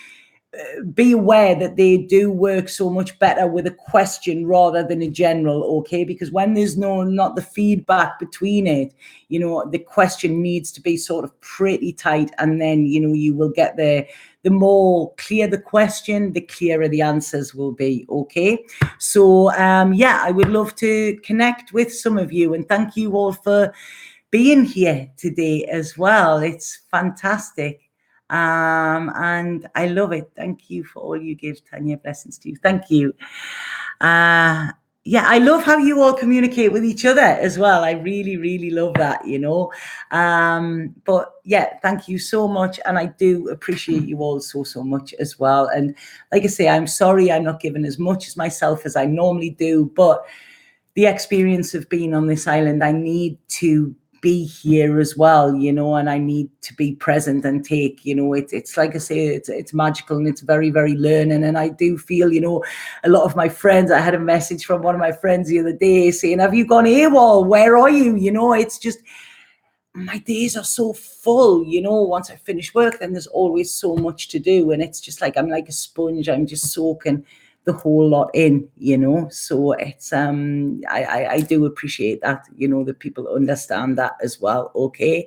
aware that they do work so much better with a question rather than a general, okay? Because when there's not the feedback between it, you know, the question needs to be sort of pretty tight, and then, you know, you will get there. The more clear the question, the clearer the answers will be, okay? So yeah, I would love to connect with some of you, and thank you all for being here today as well. It's fantastic. And I love it. Thank you for all you give, Tanya. Blessings to you. Thank you. Yeah, I love how you all communicate with each other as well. I really, really love that, you know. But yeah, thank you so much. And I do appreciate you all so much as well. And like I say, I'm sorry I'm not giving as much as myself as I normally do, but the experience of being on this island, I need to be here as well, you know, and I need to be present and take, you know, it's like I say, it's magical, and it's very, very learning. And I do feel, you know, a lot of my friends, I had a message from one of my friends the other day saying, have you gone AWOL? Where are you? You know, it's just, my days are so full, you know. Once I finish work, then there's always so much to do, and it's just like I'm like a sponge. I'm just soaking the whole lot in, you know. So it's I do appreciate that, you know, that people understand that as well, okay?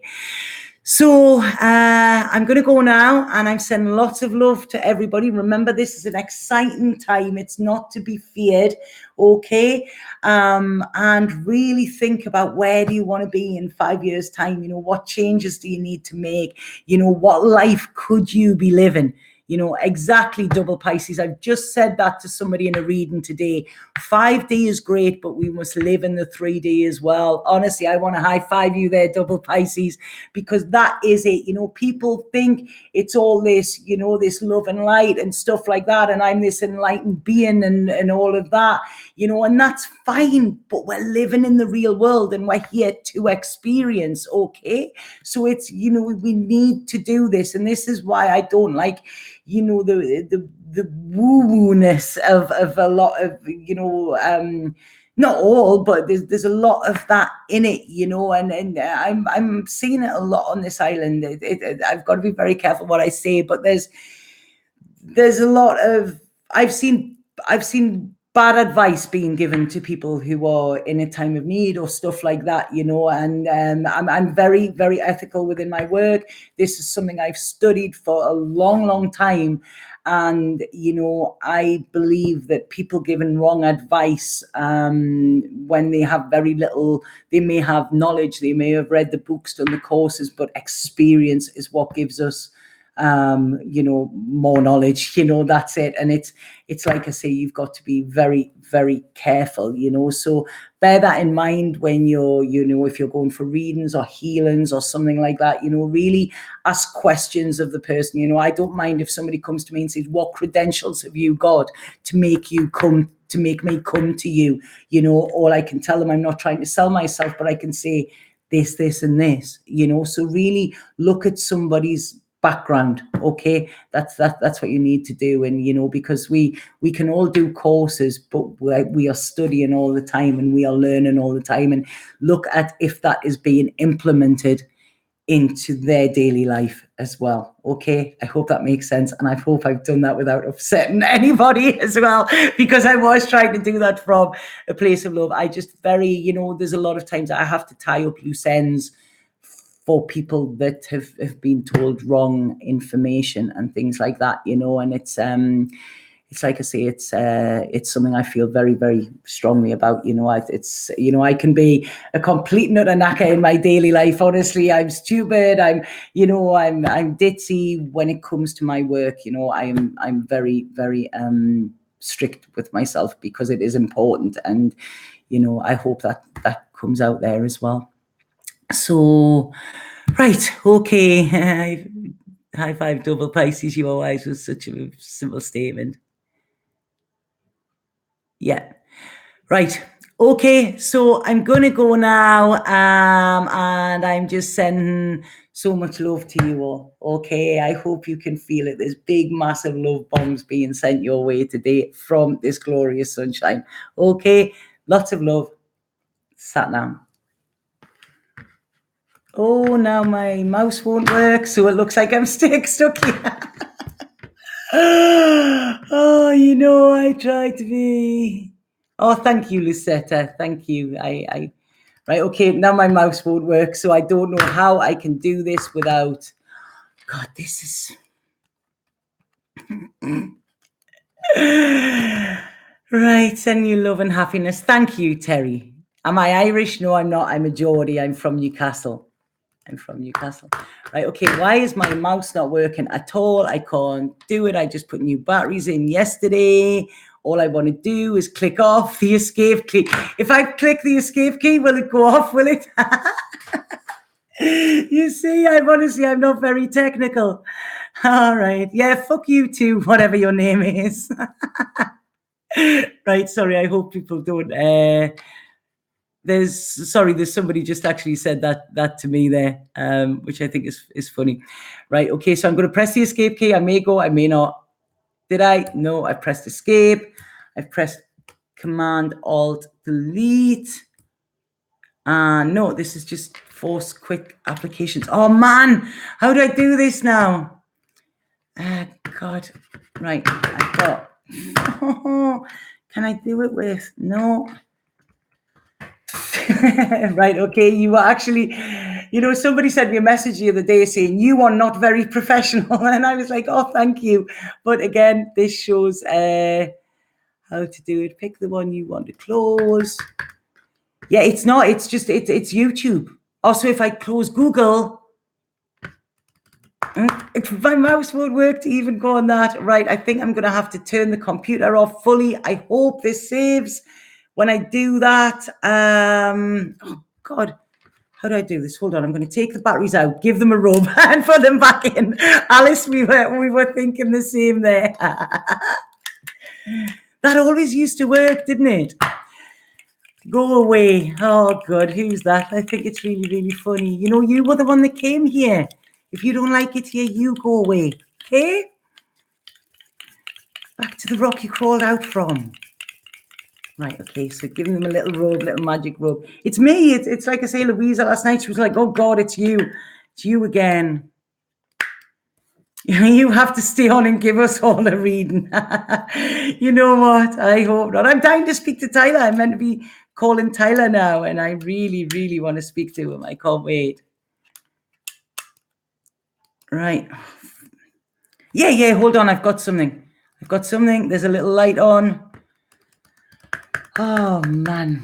So I'm going to go now, and I'm sending lots of love to everybody. Remember, this is an exciting time. It's not to be feared, okay? And really think about, where do you want to be in 5 years' time? You know, what changes do you need to make? You know, what life could you be living? You know, exactly, double Pisces. I've just said that to somebody in a reading today. 5D is great, but we must live in the 3D as well. Honestly, I want to high five you there, double Pisces, because that is it. You know, people think it's all this, you know, this love and light and stuff like that, and I'm this enlightened being and all of that, you know, and that's fine, but we're living in the real world, and we're here to experience, okay? So it's, you know, we need to do this, and this is why I don't like, you know, the woo-woo-ness of a lot of, you know, not all, but there's a lot of that in it, you know, and I'm seeing it a lot on this island. I've got to be very careful what I say, but there's a lot of, I've seen bad advice being given to people who are in a time of need or stuff like that, you know, and I'm very, very ethical within my work. This is something I've studied for a long time. And, you know, I believe that people given wrong advice, when they have very little, they may have knowledge, they may have read the books, done the courses, but experience is what gives us, you know, more knowledge, you know, that's it. And it's like I say, you've got to be very, very careful, you know, so bear that in mind when you're, you know, if you're going for readings or healings or something like that, you know, really ask questions of the person. You know, I don't mind if somebody comes to me and says, what credentials have you got to make me come to you? You know, or I can tell them, I'm not trying to sell myself, but I can say this and this, you know. So really look at somebody's background, okay? That's what you need to do. And, you know, because we can all do courses, but we are studying all the time, and we are learning all the time, and look at if that is being implemented into their daily life as well. Okay, I hope that makes sense, and I hope I've done that without upsetting anybody as well, because I was trying to do that from a place of love. I just very, there's a lot of times I have to tie up loose ends for people that have been told wrong information and things like that, and it's like I say, it's something I feel very, very strongly about. I can be a complete nut and knacker in my daily life. Honestly, I'm stupid. I'm ditzy when it comes to my work. I'm very, very strict with myself because it is important, and I hope that comes out there as well. So, right, okay. High five, double Pisces. You always was such a simple statement. Yeah. Right. Okay. So I'm going to go now. And I'm just sending so much love to you all. Okay. I hope you can feel it. There's big, massive love bombs being sent your way today from this glorious sunshine. Okay. Lots of love. Sat down. Oh, now my mouse won't work. So it looks like I'm stuck here. Oh, I tried to be. Oh, thank you, Lucetta. Thank you. Right, okay, now my mouse won't work, so I don't know how I can do this without. God, this is. Right, send you love and happiness. Thank you, Terry. Am I Irish? No, I'm not. I'm a Geordie. I'm from Newcastle. Right, okay, why is my mouse not working at all? I can't do it. I just put new batteries in yesterday. All I want to do is click off the escape key. If I click the escape key, will it go off? Will it? You see, I'm not very technical. All right. Yeah, fuck you too, whatever your name is. Right, sorry, I hope people don't... There's somebody just actually said that to me there, which I think is funny. Right, okay, so I'm going to press the escape key. I may go, I may not. Did I? No, I pressed escape. I've pressed Command Alt Delete. No, this is just force quick applications. Oh man, how do I do this now? God, right, I've got. Can I do it with? No. Right, okay, you were actually, somebody sent me a message the other day saying you are not very professional, and I was like, oh, thank you. But again, this shows how to do it. Pick the one you want to close. Yeah, it's not, it's just, it's YouTube. Also, if I close Google, my mouse won't work to even go on that. Right, I think I'm going to have to turn the computer off fully. I hope this saves. When I do that, oh God, how do I do this? Hold on, I'm going to take the batteries out, give them a rub, and put them back in. Alice, we were thinking the same there. That always used to work, didn't it? Go away. Oh God, who's that? I think it's really, really funny. You were the one that came here. If you don't like it here, you go away. Okay? Back to the rock you crawled out from. Right, okay, so giving them a little rub, little magic rub. It's me, it's like I say, Louisa last night, she was like, oh God, it's you. It's you again. You have to stay on and give us all a reading. You know what? I hope not. I'm dying to speak to Tyler. I'm meant to be calling Tyler now, and I really, really want to speak to him. I can't wait. Right. Yeah, hold on, I've got something. There's a little light on. Oh, man.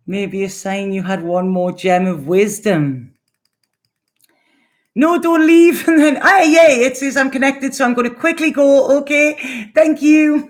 Maybe a sign you had one more gem of wisdom. No, don't leave. And then, yeah, it says I'm connected, so I'm going to quickly go. Okay, thank you.